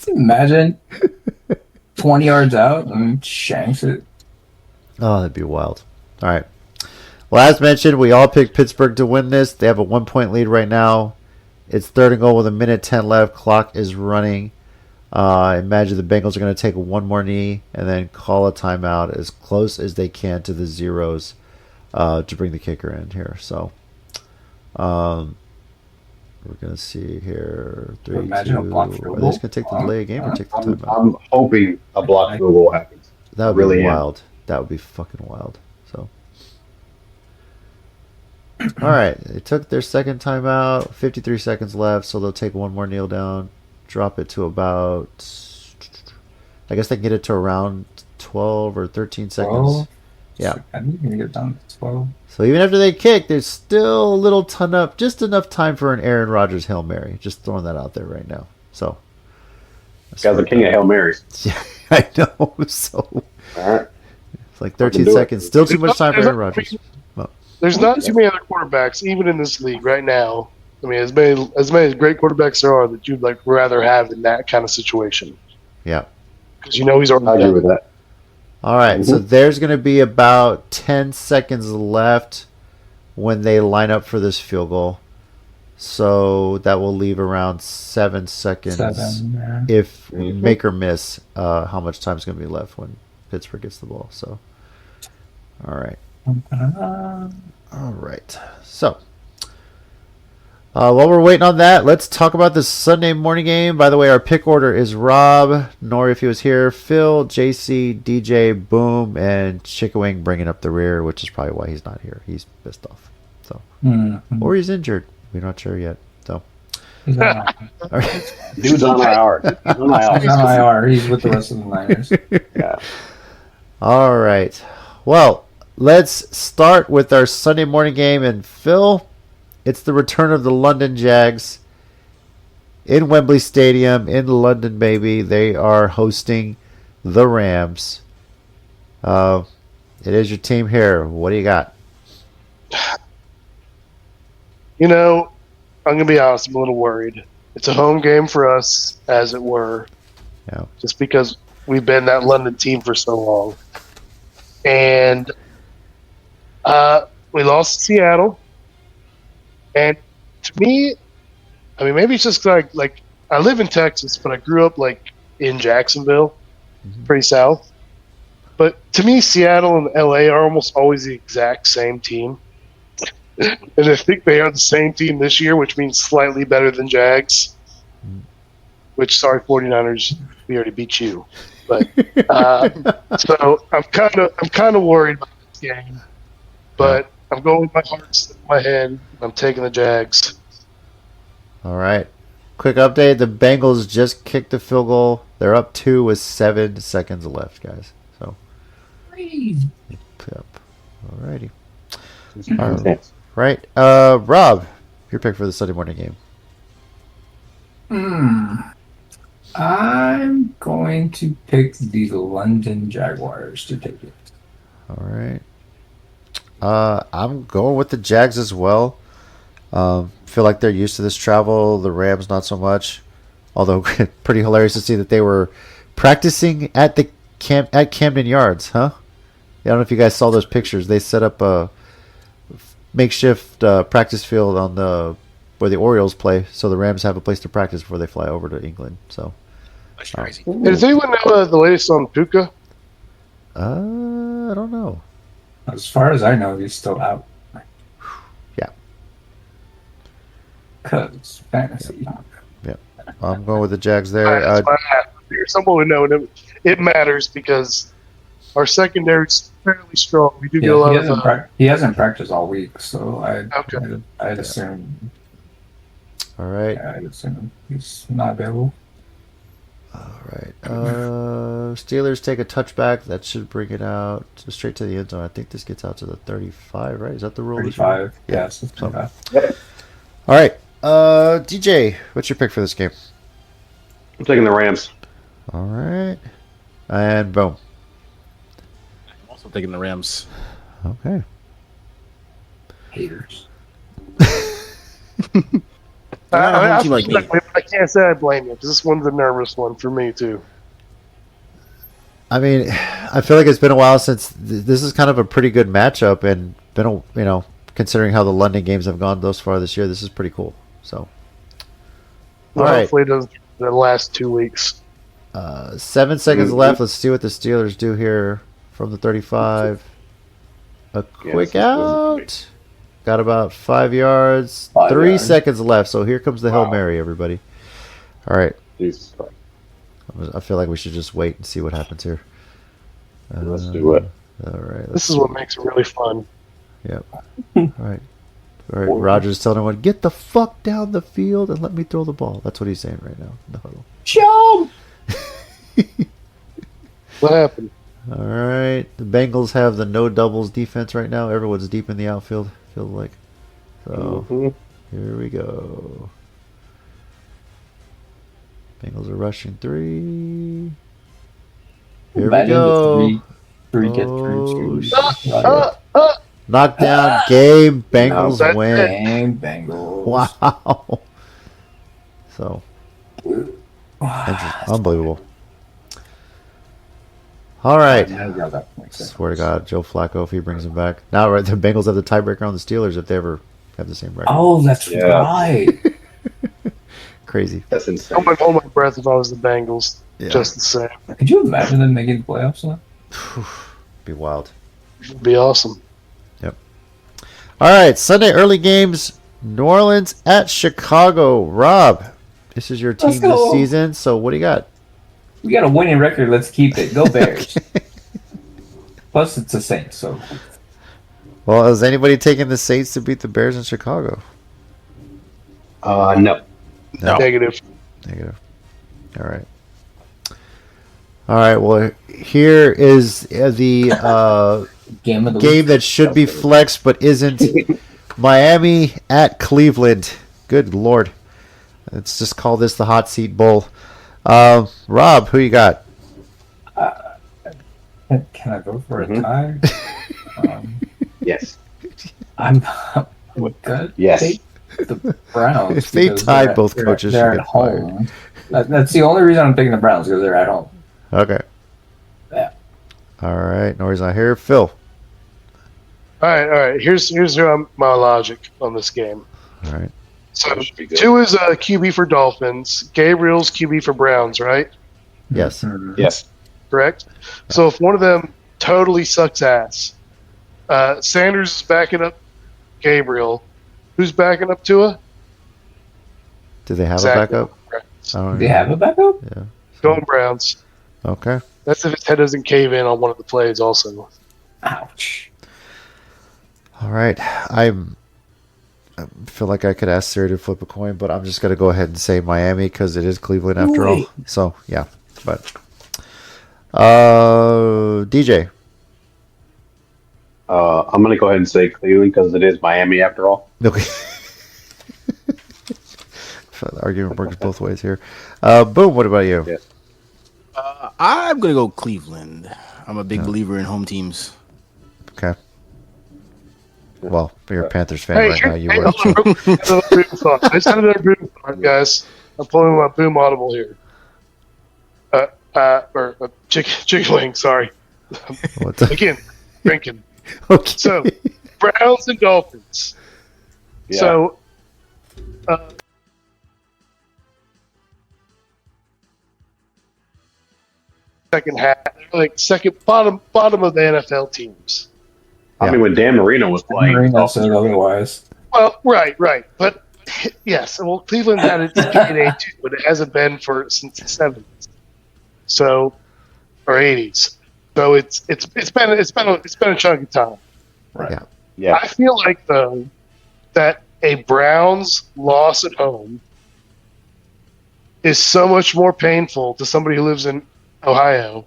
imagine 20 yards out and shanks it. Oh, that'd be wild. All right. Well, as mentioned, we all picked Pittsburgh to win this. They have a 1-point lead right now. It's 3rd and goal with 1:10 left. Clock is running. Imagine the Bengals are going to take one more knee and then call a timeout as close as they can to the zeros to bring the kicker in here. So we're going to see here. 3, Imagine 2. a blocked field Are they goal. just going to take the delay game or take the timeout? I'm hoping a blocked field goal happens. That would really be am. wild. That would be fucking wild. So, all right, they took their second timeout. 53 seconds left, so they'll take one more kneel down, drop it to about. I guess they can get it to around 12 or 13 seconds. 12? Yeah. I think you can get down to 12. So even after they kick, there's still a little ton up, just enough time for an Aaron Rodgers Hail Mary. Just throwing that out there right now. So, This guy's the king of Hail Marys. yeah, I know. So All right. it's like 13 seconds. Still too much time for Aaron Rodgers. There's not too many other quarterbacks, even in this league right now. I mean, as many great quarterbacks there are that you'd rather have in that kind of situation. Yeah. Because he's already I agree done. with that. All right, so there's going to be about 10 seconds left when they line up for this field goal. So that will leave around 7 seconds. 7, yeah. If make or miss, how much time is going to be left when Pittsburgh gets the ball. So, all right. All right. So, while we're waiting on that, let's talk about this Sunday morning game. By the way, our pick order is Rob, Nori if he was here, Phil, JC, DJ, Boom, and Chickawing bringing up the rear, which is probably why he's not here. He's pissed off. So, or he's injured. We're not sure yet. So, He's on all right. Dude's on IR. He's on IR. He's on IR. He's with the rest of the Niners. Yeah. All right. Well, let's start with our Sunday morning game. And Phil, it's the return of the London Jags in Wembley Stadium in London, baby. They are hosting the Rams. It is your team here. What do you got? You know, I'm going to be honest, I'm a little worried. It's a home game for us, as it were, Yeah. just because we've been that London team for so long. And we lost to Seattle. And to me, I mean, maybe it's just like I live in Texas, but I grew up like in Jacksonville, pretty south. But to me, Seattle and LA are almost always the exact same team. And I think they are the same team this year, which means slightly better than Jags. Which, sorry, 49ers, we already beat you. But so I'm kind of worried about this game. But I'm going with my heart instead of my head. I'm taking the Jags. All right. Quick update. The Bengals just kicked a field goal. They're up 2 with 7 seconds left, guys. So, yep. All righty. Right. Rob, your pick for the Sunday morning game. I'm going to pick the London Jaguars to take it. All right. I'm going with the Jags as well. Feel like they're used to this travel. The Rams not so much. Although pretty hilarious to see that they were practicing at the at Camden Yards, huh? I don't know if you guys saw those pictures. They set up a makeshift practice field on where the Orioles play, so the Rams have a place to practice before they fly over to England. So, That's crazy. Hey, does anyone know the latest on Puka? I don't know. As far as I know, he's still out. Yeah. Because fantasy. I'm going with the Jags there. That's why I asked. If someone would know, and it matters because our secondary is fairly strong. We do get a lot of. He hasn't practiced all week, so I'd assume. All right. I'd assume he's not available. All right. Steelers take a touchback. That should bring it out straight to the end zone. I think this gets out to the 35, right? Is that the rule? 35. Yes. So, all right. DJ, what's your pick for this game? I'm taking the Rams. All right. And boom. I'm also taking the Rams. Okay. Haters. I can't say I blame you because this one's a nervous one for me too. I mean, I feel like it's been a while since this is kind of a pretty good matchup, and considering how the London games have gone thus far this year, this is pretty cool. So, all right. Hopefully, it doesn't the last 2 weeks. 7 seconds left. Let's see what the Steelers do here from the 35. A quick out. Got about 5 yards. 3 seconds left. So here comes the Hail Mary, everybody. All right. Jesus Christ. I feel like we should just wait and see what happens here. Let's do it. All right. This is what makes it really fun. Yep. All right. All right. Roger's telling everyone, get the fuck down the field and let me throw the ball. That's what he's saying right now in the huddle. Show! What happened? All right. The Bengals have the no doubles defense right now. Everyone's deep in the outfield, feels like. So here we go. Bengals are rushing 3. Here we go. Three get through. Knockdown game. Bengals win. Game Bengals. Wow. So, unbelievable. All right. Swear to God, Joe Flacco, if he brings him back. Now, right, the Bengals have the tiebreaker on the Steelers if they ever have the same record. Oh, that's right. Crazy. That's insane. I would hold my breath if I was the Bengals. Yeah. Just the same. Could you imagine them making the playoffs now? Be wild. It'd be awesome. Yep. All right, Sunday early games. New Orleans at Chicago. Rob, this is your team this season. So what do you got? We got a winning record. Let's keep it. Go Bears. Plus, it's the Saints. So. Well, is anybody taking the Saints to beat the Bears in Chicago? No. Negative. All right. All right. Well, here is the Game of the game week. that should be flexed but isn't. Miami at Cleveland. Good Lord. Let's just call this the hot seat bowl. Rob, who you got? Can I go for a tie? Yes. I'm good. Yes. Take the Browns. If they because tie, they're- both they're- coaches they're should at get fired. home. That's the only reason I'm picking the Browns because they're at home. Okay. Yeah. All right. Nori's not here. Phil. All right. Here's my logic on this game. All right. So That should be good. 2 is QB for Dolphins. Gabriel's QB for Browns, right? Yes. Mhm. Yes. Correct. So if one of them totally sucks ass, Sanders is backing up Gabriel. Who's backing up Tua? Do they have Zach a backup? Browns. I don't They know. have a backup? Yeah. Going Browns. Okay. That's if his head doesn't cave in on one of the plays. Also, Ouch. All right. I feel like I could ask Sarah to flip a coin, but I'm just going to go ahead and say Miami because it is Cleveland after all. Wait. So, yeah. But DJ. I'm going to go ahead and say Cleveland because it is Miami after all. Okay. The argument works both ways here. Boom. What about you? Yeah. I'm gonna go Cleveland. I'm a big believer in home teams. Okay. Well, you're a Panthers fan hey, right now. You hey, would. hold on, real quick. Another boom thought. I just had another boom thought, guys. I'm pulling my boom audible here. Chicken wing. Sorry. What the- Again, drinking. Okay. So, Browns and Dolphins. Yeah. So, second half, like second bottom of the NFL teams. I mean, when Dan Marino was playing, Marino said otherwise. Well, right, but yes. Well, Cleveland had its DNA too, but it hasn't been since the '70s, so or '80s. So it's been a chunk of time. Right. Yeah. yeah, I feel like though that a Browns loss at home is so much more painful to somebody who lives in Ohio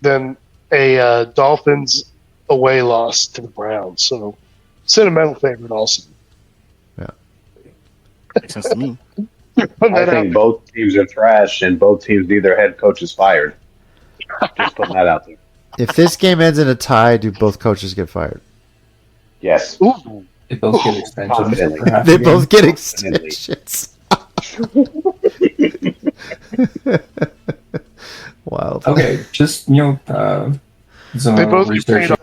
than a Dolphins away loss to the Browns. So sentimental favorite also. Makes sense to me. Putting I that out think both teams are trash and both teams need their head coaches fired. Just putting that out there. If this game ends in a tie, do both coaches get fired? Yes. there. Ooh. They both get extensions. Confidently. for half They the both game. get extensions. Wild. Okay, just some They both get research paid off.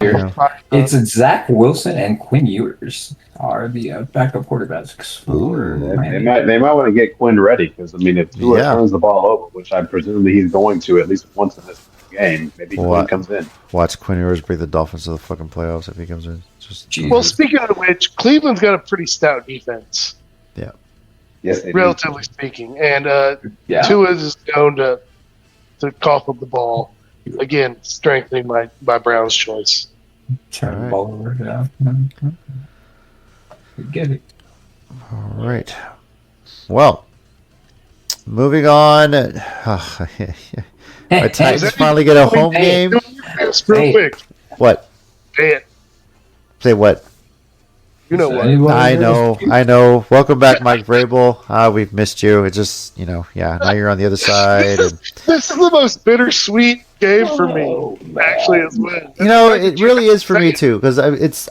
Yeah. It's Zach Wilson and Quinn Ewers are the backup quarterbacks for They Miami. might want to get Quinn ready because I mean, if Tua Yeah. turns the ball over, which I presume that he's going to at least once in this game, maybe Quinn What? comes in. Watch Quinn Ewers bring the Dolphins to the fucking playoffs if he comes in. Just Jesus. Well, speaking of which, Cleveland's got a pretty stout defense, Yes, they do. relatively speaking, and Yeah. Tua is known to cough up the ball. Again, strengthening my Browns choice. Turn Alright. the ball over. Yeah. Mhm. We get it. all right. Well, moving on. My Titans finally get a home Hey. game. Yes, real Hey. quick. What? Say it. Say what? You know So what? anybody I else? know. Welcome back, Mike Vrabel. We've missed you. It just, now you're on the other side. And, This is the most bittersweet game for me, Oh, man. actually, as well. it really is for me too, because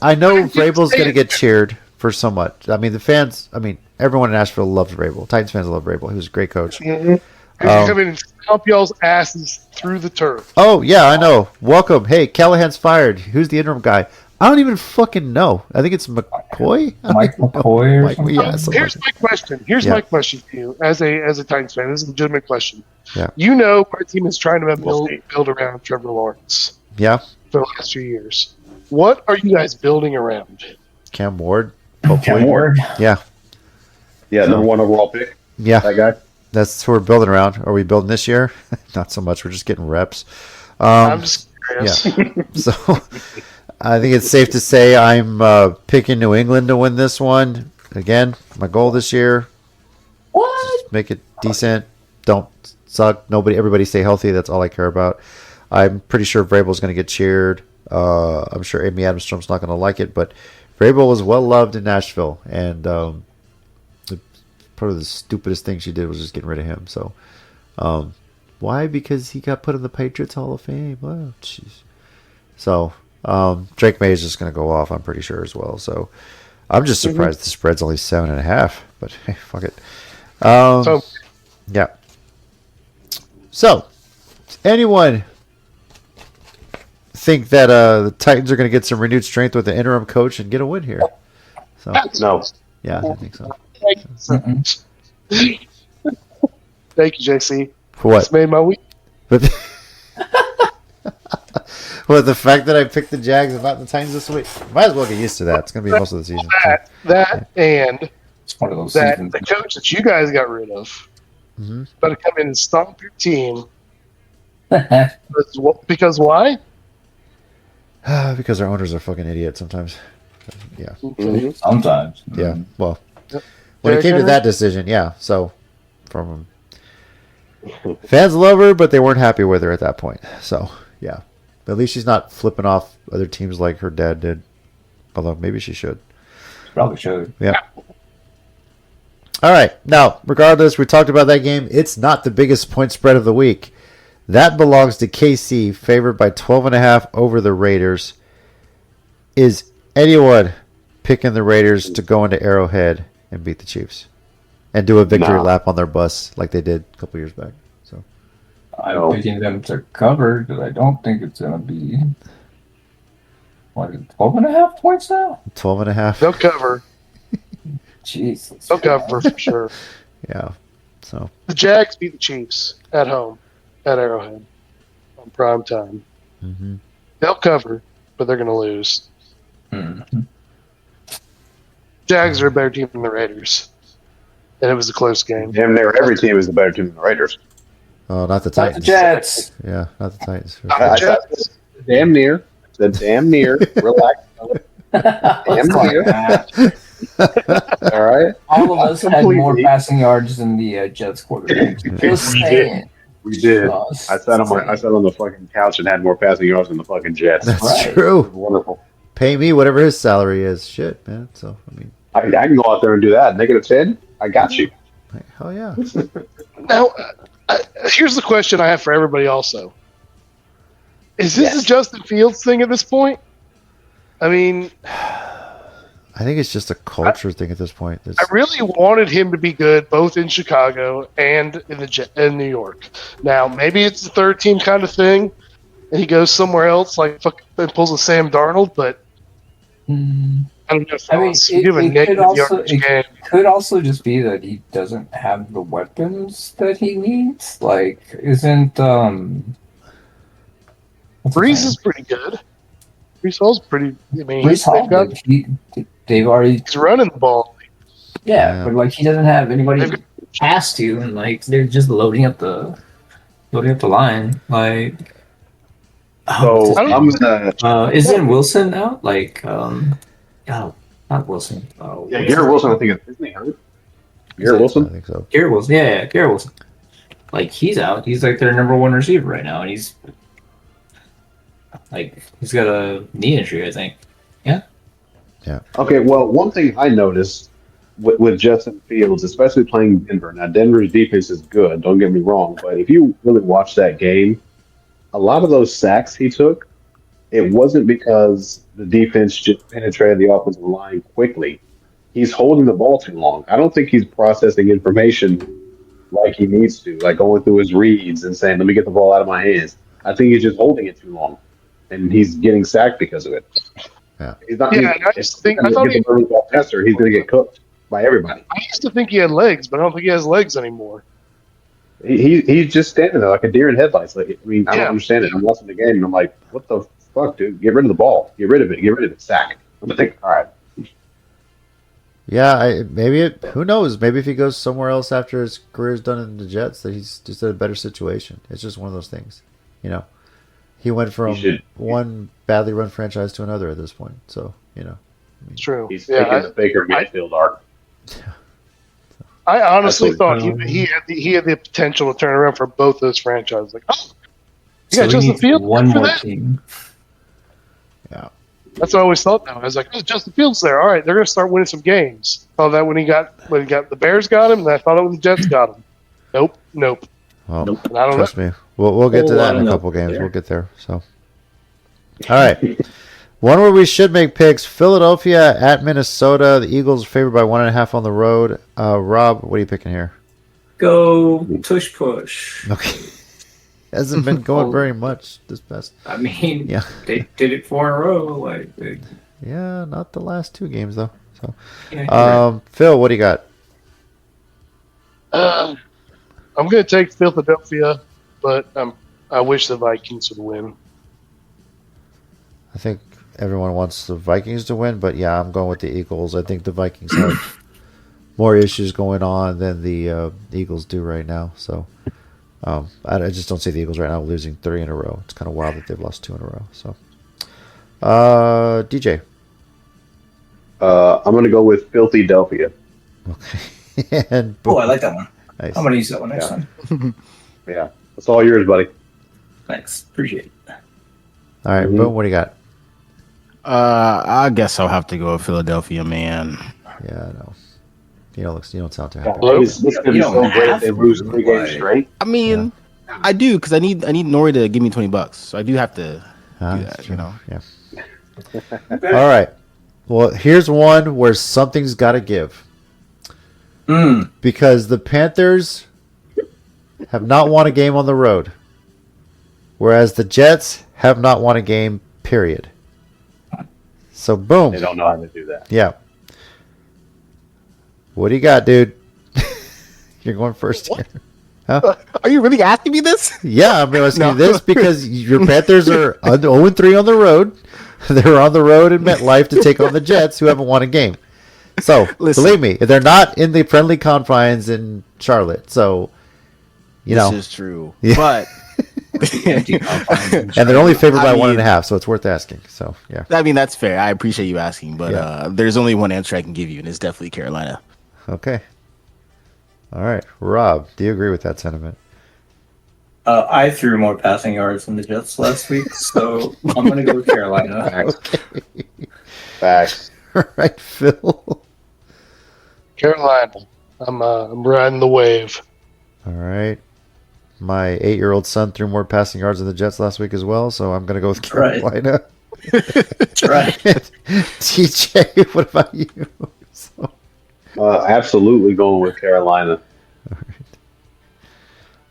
I know Vrabel's going to get cheered for so much. I mean, the fans. I mean, everyone in Nashville loves Vrabel. Titans fans love Vrabel. He was a great coach. He's coming and stomp y'all's asses through the turf. Oh yeah, I know. Welcome. Hey, Callahan's fired. Who's the interim guy? I don't even fucking know. I think it's McCoy. I Mike don't know. McCoy or Mike- something? yeah, something Here's like my question. Here's Yeah. my question to you, as a Titans fan. This is a legitimate question. Yeah. You know, our team is trying to We'll build around Trevor Lawrence that. Yeah, for the last few years. What are you guys building around? Cam Ward. Cam Hopefully. Ward. Yeah, Yeah, number one overall pick. yeah. That guy. That's who we're building around. Are we building this year? Not so much. We're just getting reps. I'm just curious. So I think it's safe to say I'm picking New England to win this one. Again, my goal this year, What? make it decent. Don't suck. Everybody stay healthy. That's all I care about. I'm pretty sure Vrabel's going to get cheered. I'm sure Amy Adamstrom's not going to like it, but Vrabel was well loved in Nashville, and probably the stupidest thing she did was just getting rid of him. So, why? Because he got put in the Patriots Hall of Fame. Oh, jeez. So, Drake May is just going to go off, I'm pretty sure, as well. So, I'm just surprised the spread's only 7.5, but hey, fuck it. So Yeah. So, anyone think that the Titans are going to get some renewed strength with the interim coach and get a win here? So, No. yeah, I think so. thank you, JC. For what? It's made my week. But well, the fact that I picked the Jags about the Titans this week, might as well get used to that. It's going to be most of the season. That and It's one of those that seasons. the coach that you guys got rid of Mhm. better come in and stomp your team. Because why? Because our owners are fucking idiots sometimes. Yeah. Sometimes. Yeah. Well, Yep. when it Derrick came to Henry? that decision, yeah. So, from fans love her, but they weren't happy with her at that point. So, yeah. But at least she's not flipping off other teams like her dad did. Although maybe she should. Probably should. Yeah. All right. Now, regardless, we talked about that game. It's not the biggest point spread of the week. That belongs to KC, favored by 12.5 over the Raiders. Is anyone picking the Raiders to go into Arrowhead and beat the Chiefs and do a victory Nah. lap on their bus like they did a couple years back? So I'm No. picking them to cover because I don't think it's going to be, 12.5 points now? 12.5. They'll cover. Jesus. They'll cover for sure. Yeah. So The Jags beat the Chiefs at home at Arrowhead on prime time. They'll cover, but they're going to lose. Mhm. Jags are a better team than the Raiders, and it was a close game. Damn near every team is a better team than the Raiders. oh, not the Not the Titans. Jets. Yeah, not the Titans. I said damn near. Said damn near. Relax. Damn near. All right. All of us had more Completely. passing yards than the Jets quarterback. Just We did. saying. We did. Us. I sat on the fucking couch and had more passing yards than the fucking Jets. That's Right. It was true. wonderful. Pay me whatever his salary is. Shit, man. So I mean, I can go out there and do that. -10. I got you. hell yeah. Now, here's the question I have for everybody also. Is this Yes. a Justin Fields thing at this point? I mean, I think it's just a culture thing at this point. I really wanted him to be good both in Chicago and in New York. Now, maybe it's the third team kind of thing, and he goes somewhere else, like and pulls a Sam Darnold, but Mm. I don't know if I mean, you have a negative yardage game. it could also just be that he doesn't have the weapons that he needs. Like, isn't what's his Breeze name? is pretty good. Breeze Hall's pretty. I mean, Brees Hall, they've already he's running the ball. yeah, but like he doesn't have anybody They've to pass to, and like they're just loading up the line. Like, So I don't- I'm gonna. isn't Wilson out? Like, oh, not Wilson. Oh, Yeah, Garrett Wilson. I think isn't he hurt? Garrett I Wilson. think so. Garrett Wilson. Yeah, Garrett Wilson. Like he's out. He's like their number one receiver right now, and he's got a knee injury, I think. Okay, well, one thing I noticed with Justin Fields, especially playing Denver. Now, Denver's defense is good. Don't get me wrong, but if you really watch that game, a lot of those sacks he took, it wasn't because the defense just penetrated the offensive line quickly. He's holding the ball too long. I don't think he's processing information like he needs to, like going through his reads and saying, "Let me get the ball out of my hands." I think he's just holding it too long, and he's getting sacked because of it. Yeah. He's not. Yeah, and I just think I thought he's going to get cooked by everybody. I used to think he had legs, but I don't think he has legs anymore. He's just standing there like a deer in headlights. Like, I mean, I don't Yeah. understand it. I'm watching the game and I'm like, what the fuck, dude? Get rid of the ball. Get rid of it. Get rid of it. Sack. I'm like, all right. Yeah, who knows? Maybe if he goes somewhere else after his career's done in the Jets, that he's just in a better situation. It's just one of those things, you know. He went from one badly run franchise to another at this point, so you know. It's true. He's Yeah, taking the Baker Mayfield arc. I honestly That's thought what- he had the potential to turn around for both those franchises. Like, oh, you So got we Justin need Fields one for more that? team. Yeah. That's what I always thought. Now I was like, oh, Justin Fields there. All right, they're going to start winning some games. Thought that when he got the Bears got him, and I thought it when the Jets got him. Nope. Well, Nope. And I don't trust know. me. We'll get to Whole that lot in a of couple nope games. there. We'll get there. So, all right. One where we should make picks: Philadelphia at Minnesota. The Eagles are favored by 1.5 on the road. Rob, what are you picking here? Go tush push. Okay. Hasn't been going very much this past. I mean, Yeah. they did it 4 in a row. Like, Yeah, not the last 2 games though. So, yeah, Phil, what do you got? I'm going to take Philadelphia, but I wish the Vikings would win. I think everyone wants the Vikings to win, but yeah, I'm going with the Eagles. I think the Vikings have more issues going on than the Eagles do right now. So I just don't see the Eagles right now losing 3 in a row. It's kind of wild that they've lost 2 in a row. So DJ. I'm going to go with Philadelphia. Okay. And oh, I like that one. nice. I'm gonna use that one next Yeah. time. Yeah, that's all yours, buddy. Thanks, appreciate it. All right, Mhm. Boom, what do you got? I guess I'll have to go with Philadelphia, man. Yeah, I know. You don't sound too happy. God, this could be You so don't great if have they to, lose 3 games like- straight. I mean, I do because I need Nori to give me $20, so I do have to Huh? do That's that. true. You know, Yeah. All right. Well, here's one where something's got to give. Because the Panthers have not won a game on the road, whereas the Jets have not won a game, period. So, boom. They don't know how to do that. Yeah. What do you got, dude? You're going first here. are you really asking me this? Yeah, I'm asking No. you this because your Panthers are 0-3 on the road. They're on the road in MetLife to take on the Jets, who haven't won a game. So, Listen. believe me, they're not in the friendly confines in Charlotte. So, you know, This is true, Yeah. but and they're only favored by I one and a mean- half, so it's worth asking. So, yeah. I mean that's fair. I appreciate you asking, but Yeah. there's only one answer I can give you, and it's definitely Carolina. Okay. All right. Rob, do you agree with that sentiment? I threw more passing yards than the Jets last week, so I'm gonna go with Carolina. Okay. Facts. All right, Phil. Carolina. I'm riding the wave. All right. My 8-year-old son threw more passing yards than the Jets last week as well, so I'm going to go with Right. Carolina. That's right. TJ, what about you? So, Absolutely going with Carolina.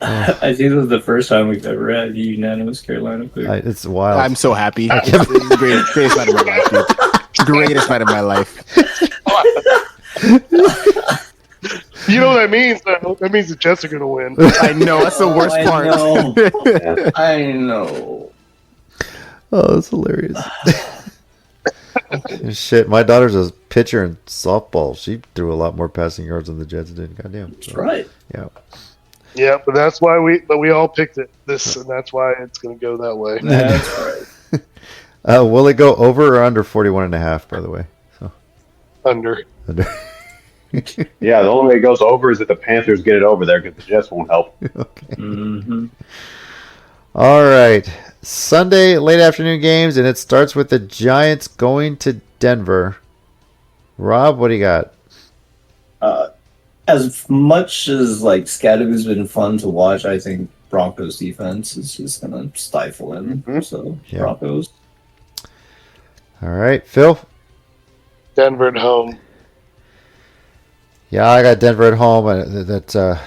I think this is the first time we've ever had a unanimous Carolina pick. it's wild. I'm so happy. It's the greatest night of my life, dude. Greatest night of my life. You know what that means, though? That means the Jets are going to win. I know that's the worst I part. know. I know. Oh, that's hilarious. Shit, my daughter's a pitcher in softball. She threw a lot more passing yards than the Jets did. Goddamn. That's right. Yeah. Yeah, but that's why we all picked it. And that's why it's going to go that way. That's right. Will it go over or under 41.5, by the way? So Under. under. Yeah, the only way it goes over is if the Panthers get it over there because the Jets won't help. Okay. Mm-hmm. All right. Sunday late afternoon games, and it starts with the Giants going to Denver. Rob, what do you got? As much as like Scadaboo's been fun to watch, I think Broncos defense is just gonna stifle him. So Yeah. Broncos. All right, Phil. Denver at home. Yeah, I got Denver at home. That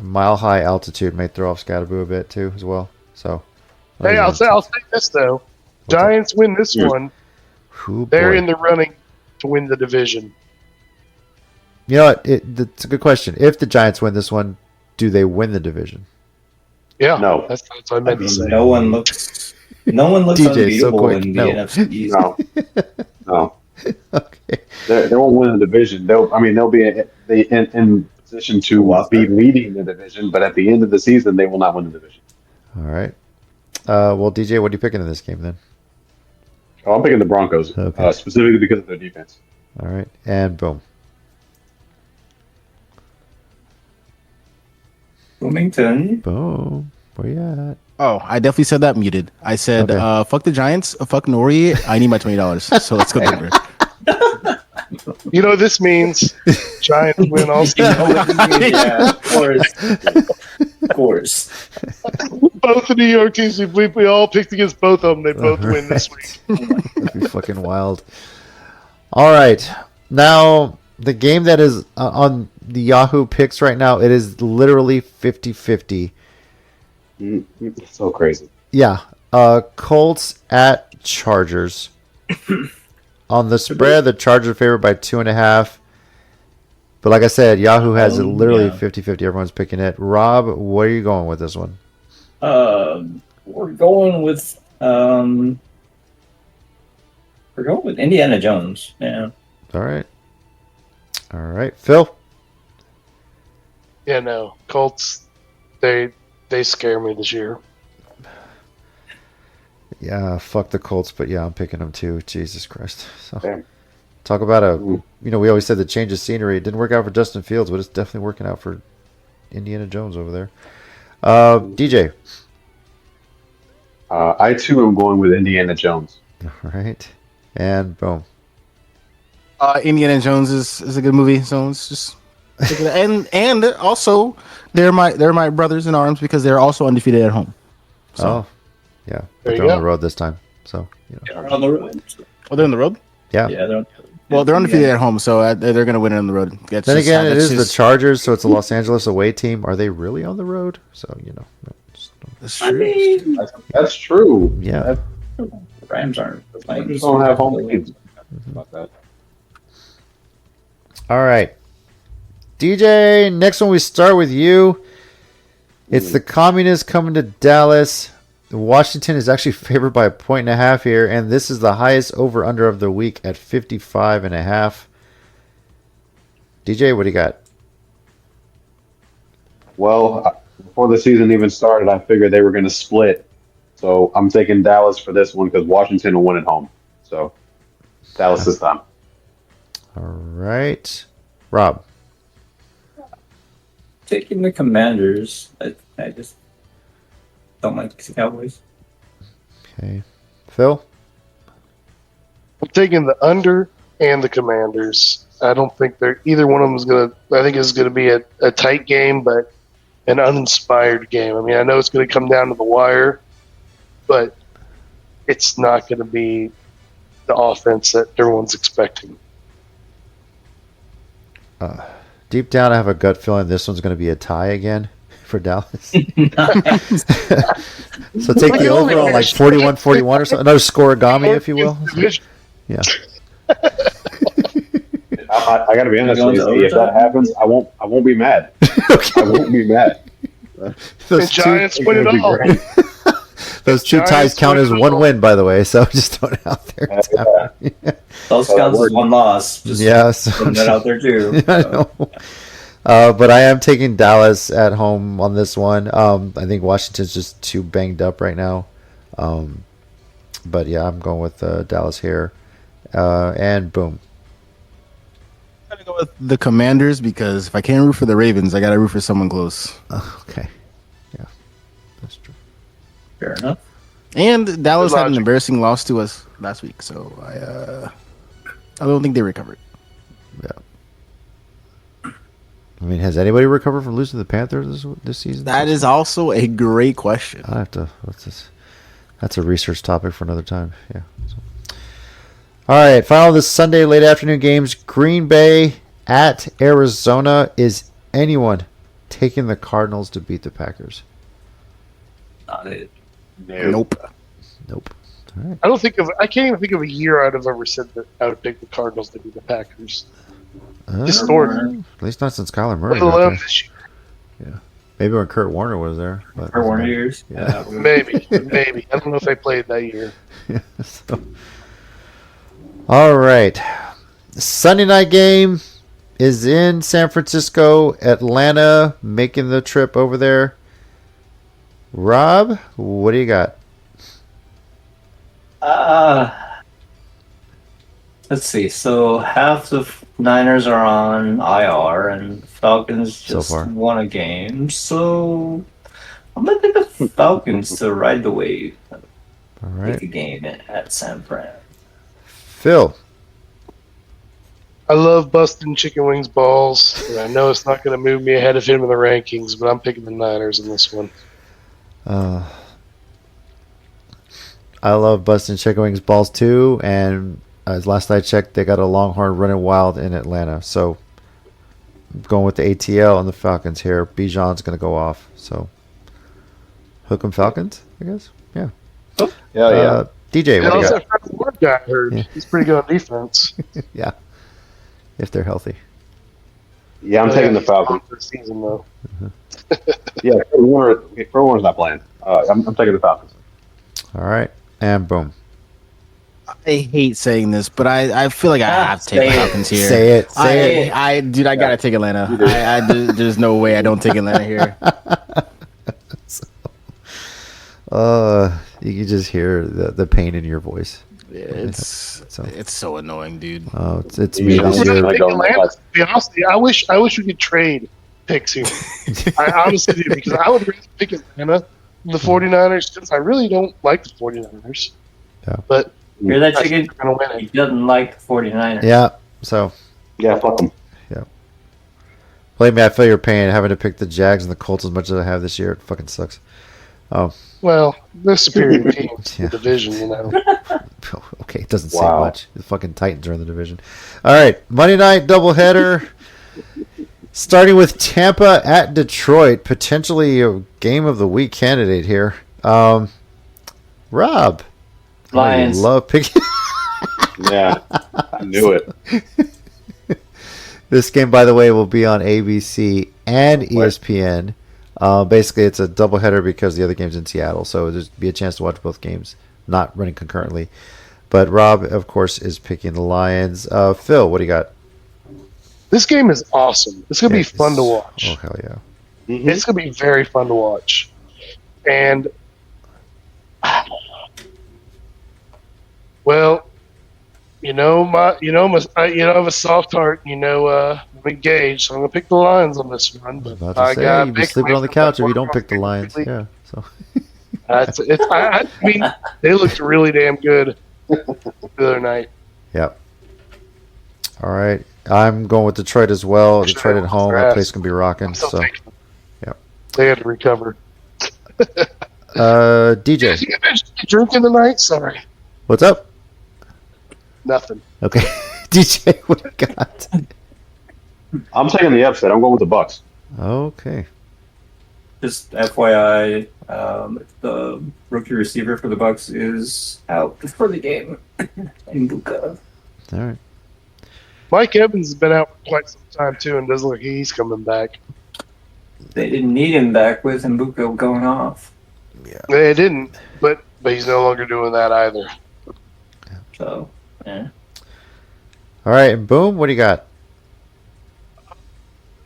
mile high altitude may throw off Scadaboo a bit too, as well. So, Hey, I'll say this though. Giants win this one. Ooh, They're boy. in the running to win the division. You know what? It's a good question. If the Giants win this one, do they win the division? Yeah, No. that's what I I meant to mean, say. no one looks DJ, so unbeatable quick. in the No. NFC East. No. Okay. They won't win the division. They'll be in position to be leading the division, but at the end of the season, they will not win the division. All right. Well, DJ, what are you picking in this game then? Oh, I'm picking the Broncos, Okay. specifically because of their defense. All right. And boom. Bloomington. Boom. Where you at? Oh, I definitely said that muted. I said, Okay. fuck the Giants, fuck Nori. I need my $20. So let's go Denver. You know what this means? Giants win all season. Yeah, of course. Of course. Both the New York teams, we all picked against both of them. They both win this week. That'd be fucking wild. All right. Now, the game that is on the Yahoo picks right now, it is literally 50-50. It's so crazy. Yeah. Colts at Chargers. On the spread, the Chargers are favored by 2.5. But like I said, Yahoo has it literally yeah. 50-50. Everyone's picking it. Rob, where are you going with this one? We're going with Indiana Jones. Yeah. All right. All right. Phil? Yeah, no. Colts, they scare me this year. Yeah, fuck the Colts, but yeah, I'm picking them too. Jesus Christ. So, Damn. talk about we always said the change of scenery. It didn't work out for Justin Fields, but it's definitely working out for Indiana Jones over there. DJ. I too am going with Indiana Jones. All right. And boom. Indiana Jones is a good movie, so let's just pick it up. And also they're my brothers in arms because they're also undefeated at home. So Yeah. But There you they're on go. the road this time. So, They're on the road. they're on the road. yeah. Yeah, they're on the road. Well, they're undefeated at home, so they're going to win it on the road. That's Then just again, how- it that's is just- the Chargers, so it's a Los Angeles away team. Are they really on the road? So, That's I true. mean, That's true. yeah. the Rams aren't playing. Rams don't have home games. About that. All right. DJ, next one we start with you. It's the Communists coming to Dallas. Washington is actually favored by 1.5 here, and this is the highest over-under of the week at 55.5. DJ, what do you got? Well, before the season even started, I figured they were going to split. So I'm taking Dallas for this one because Washington will win at home. So Dallas this time. All right. Rob. Taking the Commanders. I just don't like the Cowboys. Okay. Phil? I'm taking the under and the Commanders. I don't think either one of them is going to. I think it's going to be a tight game, but an uninspired game. I mean, I know it's going to come down to the wire, but it's not going to be the offense that everyone's expecting. Deep down, I have a gut feeling this one's going to be a tie again for Dallas. So take the over on like 41-41 or something. Another scoregami, if you will. Yeah. I got to be honest Going with to you. If that overtime? happens, I won't be mad. I won't be mad. The Those two, Giants win It'll it be all. great. those two ties Giants count win as it one all. win, by the way. So just throw it out there. It's Yeah. happening. Those So counts as we're- one loss. Just Yeah, so putting that out there too. I know. But I am taking Dallas at home on this one. I think Washington's just too banged up right now. But yeah, I'm going with Dallas here. And boom. I'm going to go with the Commanders because if I can't root for the Ravens, I got to root for someone close. Okay. Yeah, that's true. Fair enough. And Dallas had an logic. embarrassing loss to us last week, so I don't think they recovered. Yeah. I mean, has anybody recovered from losing to the Panthers this season? That is also a great question. I have to. That's a research topic for another time. Yeah. So. All right. Final this Sunday late afternoon games. Green Bay at Arizona. Is anyone taking the Cardinals to beat the Packers? Not it. Nope. Nope. All right. I can't even think of a year I'd have ever said that I would pick the Cardinals to beat the Packers. Historically. At least not since Kyler Murray. Let got alone there. this year. Maybe when Kurt Warner was there. But For Warner years. Yeah. Maybe. I don't know if they played that year. So. All right. Sunday night game is in San Francisco. Atlanta making the trip over there. Rob, what do you got? Let's see. So half the Niners are on IR, and Falcons So just far. won a game. So I'm gonna take the Falcons to ride the wave. All Take right. a game at San Fran. Phil. I love busting chicken wings balls, and I know it's not going to move me ahead of him in the rankings, but I'm picking the Niners in this one. I love busting chicken wings balls too, and as last I checked, they got a Longhorn running wild in Atlanta. So I'm going with the ATL and the Falcons here. Bijan's going to go off. So hook 'em Falcons, I guess. Yeah. Yeah. DJ, And what do you also, got? that Fred Warner guy I heard. Yeah. He's pretty good on defense. Yeah. If they're healthy. Yeah, I'm taking the Falcons. For the season, though. Yeah, Fred Warner's not playing. I'm taking the Falcons. All right. And boom. I hate saying this, but I feel like I have to take Say it. Falcons here. Say it. Say it. Dude, I gotta take Atlanta. There's no way I don't take Atlanta here. You can just hear the pain in your voice. It's so annoying, dude. Oh, it's me Yeah, this I'm year. really Pick Atlanta, to be honest with you, I wish we could trade picks here. I honestly do, because I would rather pick Atlanta than the 49ers, since I really don't like the 49ers. Yeah. But Hear that, I think chicken? they're going to win He it. doesn't like the 49ers. Yeah. So, Yeah, fuck them. believe me, I feel your pain having to pick the Jags and the Colts as much as I have this year. It fucking sucks. Oh, Well, they're superior teams in Yeah. the division, you know. okay. It doesn't say Wow. much. The fucking Titans are in the division. All right. Monday night doubleheader. Starting with Tampa at Detroit. Potentially a game of the week candidate here. Rob. I Lions. love picking. Yeah, I knew it. This game, by the way, will be on ABC and ESPN. Basically, it's a doubleheader because the other game's in Seattle, so there's be a chance to watch both games, not running concurrently. But Rob, of course, is picking the Lions. Phil, what do you got? This game is awesome. It's going to be fun to watch. Oh, hell yeah. It's going to be very fun to watch. And, well, I have a soft heart. I'm engaged, so I'm going to pick the Lions on this one. But About to I say, got you'd be sleeping on the couch if you don't pick the Lions. Yeah. So I mean, they looked really damn good the other night. Yep. All right. I'm going with Detroit as well. Detroit at home. That place can be rocking. I'm still So, taking them. Yep. They had to recover. DJ, You guys drinking tonight? Sorry, what's up? nothing. Okay. DJ, what do you got? I'm taking the upset. I'm going with the Bucks. Okay. Just FYI, the rookie receiver for the Bucks is out for the game. Mbuka. All right. Mike Evans has been out for quite some time too, and doesn't look like he's coming back. They didn't need him back with Mbuka going off. They didn't, but he's no longer doing that either. So, yeah. All right. And boom, what do you got?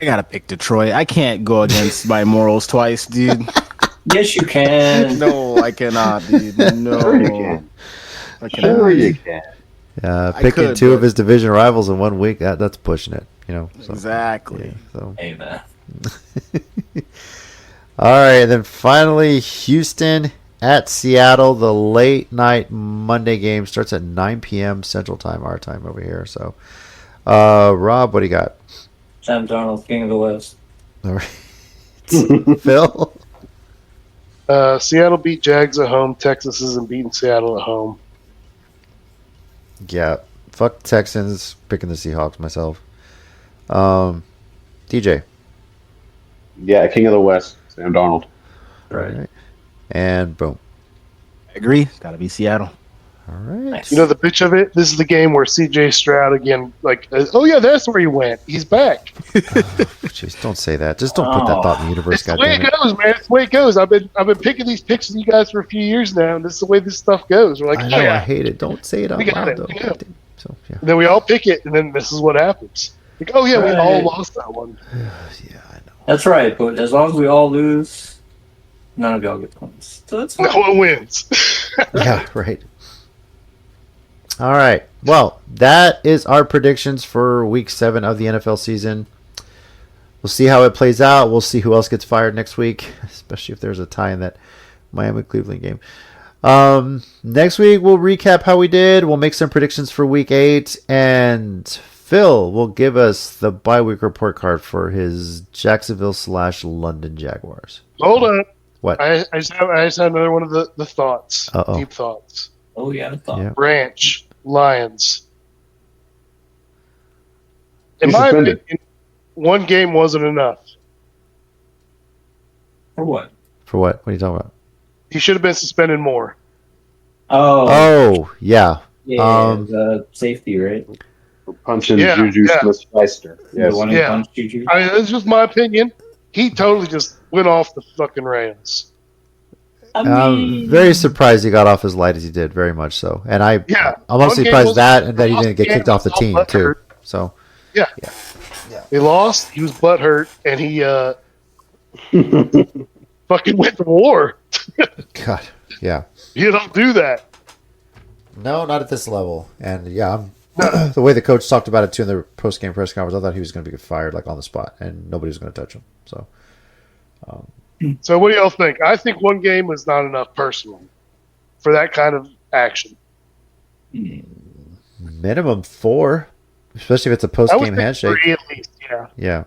I gotta pick Detroit. I can't go against my morals twice, dude. Yes, you can. No, I cannot, dude. No, Sure you can. I cannot. Sure you can. Picking could, two of but- his division rivals in 1 week, that's pushing it. So, Exactly. yeah, so. Hey, man. All right. And then finally, Houston at Seattle. The late night Monday game starts at 9 p.m. Central Time, our time over here. So, Rob, what do you got? Sam Darnold, King of the West. All right. Phil? Seattle beat Jags at home. Texas isn't beating Seattle at home. Yeah. Fuck Texans. Picking the Seahawks myself. DJ. Yeah, King of the West, Sam Darnold. All right. And boom. I agree. Gotta be Seattle. All right. Nice. You know the pitch of it? This is the game where C.J. Stroud again, oh yeah, that's where he went. He's back. Jeez, don't say that. Just don't put that thought in the universe, It's the way goddammit. it goes, man. It's the way it goes. I've been picking these picks with you guys for a few years now, and this is the way this stuff goes. We're like, I know, yeah. I hate it. Don't say it out We got loud, it, though. we know. So, yeah. And then we all pick it, and then this is what happens. Like, oh yeah, we all Right. lost that one. Yeah, I know. That's right, but as long as we all lose, none of y'all get points. So that's fine. No one wins. Yeah, right. All right. Well, that is our predictions for week 7 of the NFL season. We'll see how it plays out. We'll see who else gets fired next week, especially if there's a tie in that Miami Cleveland game. Next week we'll recap how we did. We'll make some predictions for week 8, and Phil will give us the bye week report card for his Jacksonville/London Jaguars. Hold on. What? I just had another one of the thoughts. Uh-oh. Deep thoughts. Oh yeah, I thought. Yeah. Branch, Lions. In He's my suspended. opinion, one game wasn't enough. For what? For what? What are you talking about? He should have been suspended more. Oh, yeah. Yeah, the safety, right? For punching Yeah, Juju yeah. Smith-Schuster. Yes. The one who Yeah. punched Juju. I mean, that's just my opinion. He totally just went off the fucking rails. I'm very surprised he got off as light as he did, very much so. And I'm Yeah. honestly One game surprised was- that and that he didn't get game kicked off the was team, all too. butthurt. So, He lost. He was butthurt, and he fucking went to war. God, yeah. You don't do that. No, not at this level. And yeah, the way the coach talked about it too in the post-game press conference, I thought he was going to be fired like on the spot, and nobody was going to touch him. So, So what do y'all think? I think one game was not enough personally for that kind of action. minimum 4, especially if it's a I would post-game think handshake. 3 at least. Yeah. Yeah.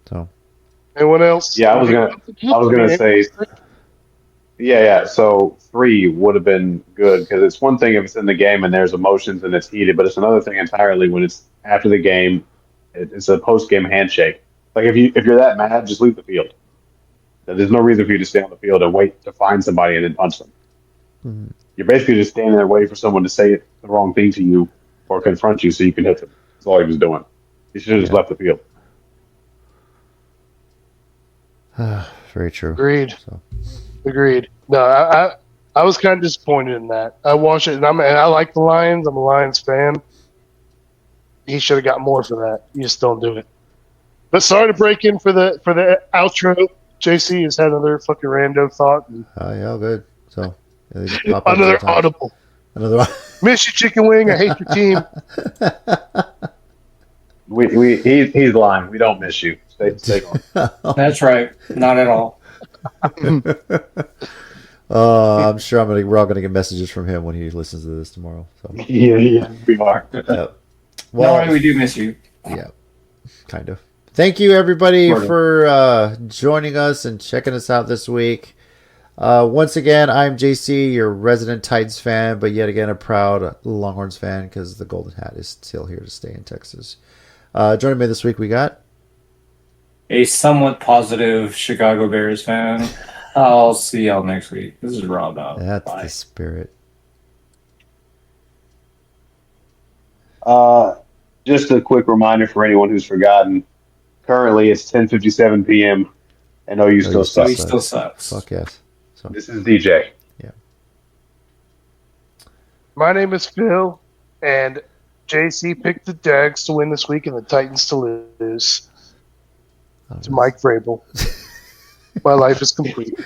So, Anyone else? Yeah, I was gonna say, yeah. So 3 would have been good because it's one thing if it's in the game and there's emotions and it's heated, but it's another thing entirely when it's after the game. It's a post-game handshake. Like if you're that mad, just leave the field. There's no reason for you to stay on the field and wait to find somebody and then punch them. Mhm. You're basically just standing there waiting for someone to say the wrong thing to you or confront you so you can hit them. That's all he was doing. He should have just left the field. very true. Agreed. So. Agreed. No, I was kind of disappointed in that. I watched it, and I like the Lions. I'm a Lions fan. He should have got more for that. You just don't do it. But sorry to break in for the outro. JC has had another fucking rando thought. And Yeah, all good. So, yeah, they just pop up another sometimes. audible. Another one. Miss you, chicken wing. I hate your team. He's lying. We don't miss you. Stay on. That's right. Not at all. I'm sure we're all gonna get messages from him when he listens to this tomorrow. So, Yeah, we are. yeah. No, we do miss you. Yeah, kind of. Thank you, everybody, Sort of. for joining us and checking us out this week. Once again, I'm JC, your resident Titans fan, but yet again a proud Longhorns fan because the Golden Hat is still here to stay in Texas. Joining me this week, we got A somewhat positive Chicago Bears fan. I'll see y'all next week. This is Rob out. that's Bye. the spirit. Just a quick reminder for anyone who's forgotten. Currently, it's 10:57 p.m. and OU still So he sucks. still sucks. Fuck yes. So This is DJ. My name is Phil, and JC picked the Jags to win this week and the Titans to lose. To Mike Vrabel. My life is complete.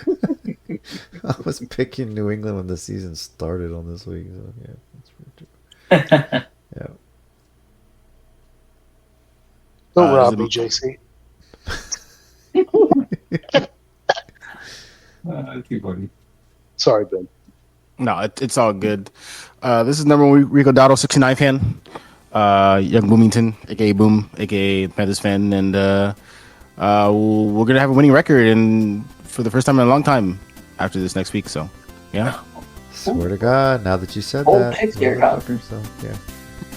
I was picking New England when the season started on this week. So yeah, that's pretty true. Yeah. Don't rob is me, it- JC. Keep going. Sorry, Ben. No, it's all good. This is number one Rico Dotto 69 fan, young Boomington, aka Boom, aka Panthers fan, and we're gonna have a winning record and for the first time in a long time after this next week. So, yeah, Swear to God, now that you said Bold that. pick there, Rob. So, yeah.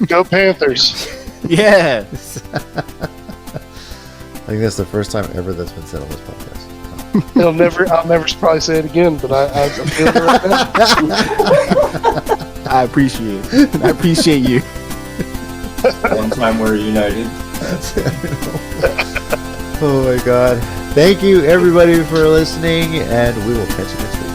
Go Panthers. yeah. I think that's the first time ever that's been said on this podcast. I'll never probably say it again, but I'm feeling it right now. I appreciate it. I appreciate you. One time we're united. Oh my God. Thank you everybody for listening, and we will catch you next week.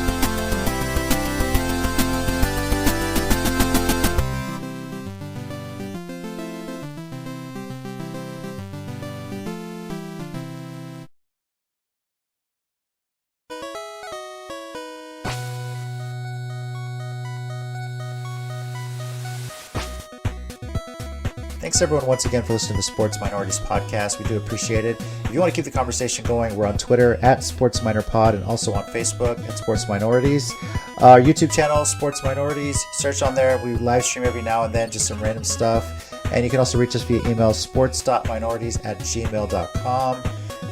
Thanks everyone once again for listening to the Sports Minorities Podcast. We do appreciate it. If you want to keep the conversation going, we're on Twitter at SportsMinorPod and also on Facebook at Sports Minorities. Our YouTube channel, Sports Minorities. Search on there. We live stream every now and then, just some random stuff. And you can also reach us via email, sports.minorities@gmail.com.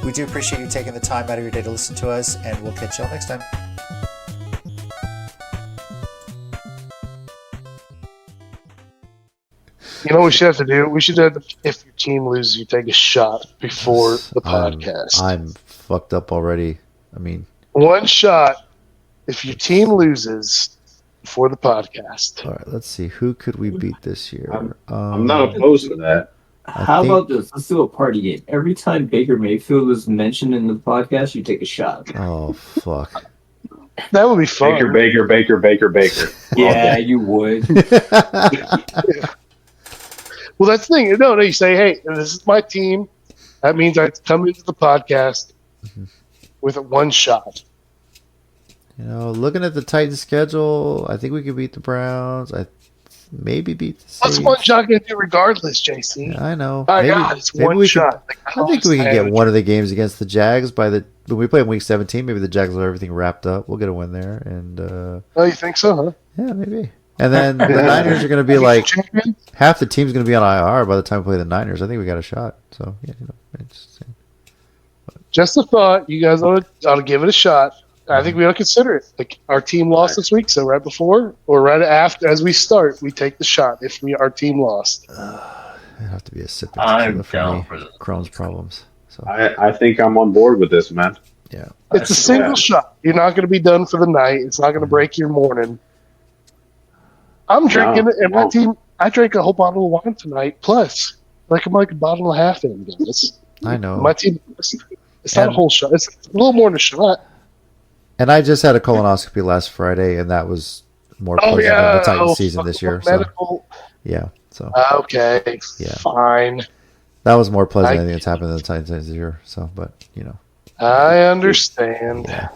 We do appreciate you taking the time out of your day to listen to us, and we'll catch y'all next time. You know what we should have to do? We should have, if your team loses, you take a shot before the podcast. I'm fucked up already. I mean, one shot if your team loses before the podcast. all right, let's see. Who could we beat this year? I'm not opposed to that. How about this? Let's do a party game. Every time Baker Mayfield is mentioned in the podcast, you take a shot. Oh, fuck. That would be fun. Baker. Yeah, you would. Well, that's the thing. No, you say, hey, this is my team. That means I come into the podcast with a one shot. You know, looking at the Titans schedule, I think we could beat the Browns. Maybe beat the Saints. What's one shot going to do regardless, JC? I know. My God, it's one we shot. I think we can get one of the games against the Jags when we play in Week 17. Maybe the Jags will have everything wrapped up. We'll get a win there, and oh, you think so, huh? yeah, maybe. And then the Niners are going to be like half the team's going to be on IR by the time we play the Niners. I think we got a shot. So yeah, just a thought. You guys ought to give it a shot. I think we ought to consider it. Like our team lost this week, so right before or right after, as we start, we take the shot. If our team lost, it'd have to be a sip I'm for down me. for this. Crohn's problems. So I think I'm on board with this, man. yeah, it's a single shot. You're not going to be done for the night. It's not going to break your morning. I'm drinking it, and my team. I drank a whole bottle of wine tonight. Plus, I'm like a bottle and a half in, guys. I know. My team. It's not a whole shot. It's a little more than a shot. And I just had a colonoscopy last Friday, and that was more pleasant than the Titans season this year. So, yeah. So okay, yeah, fine. That was more pleasant than anything that's happened in the Titans this year. So, but I understand. Yeah.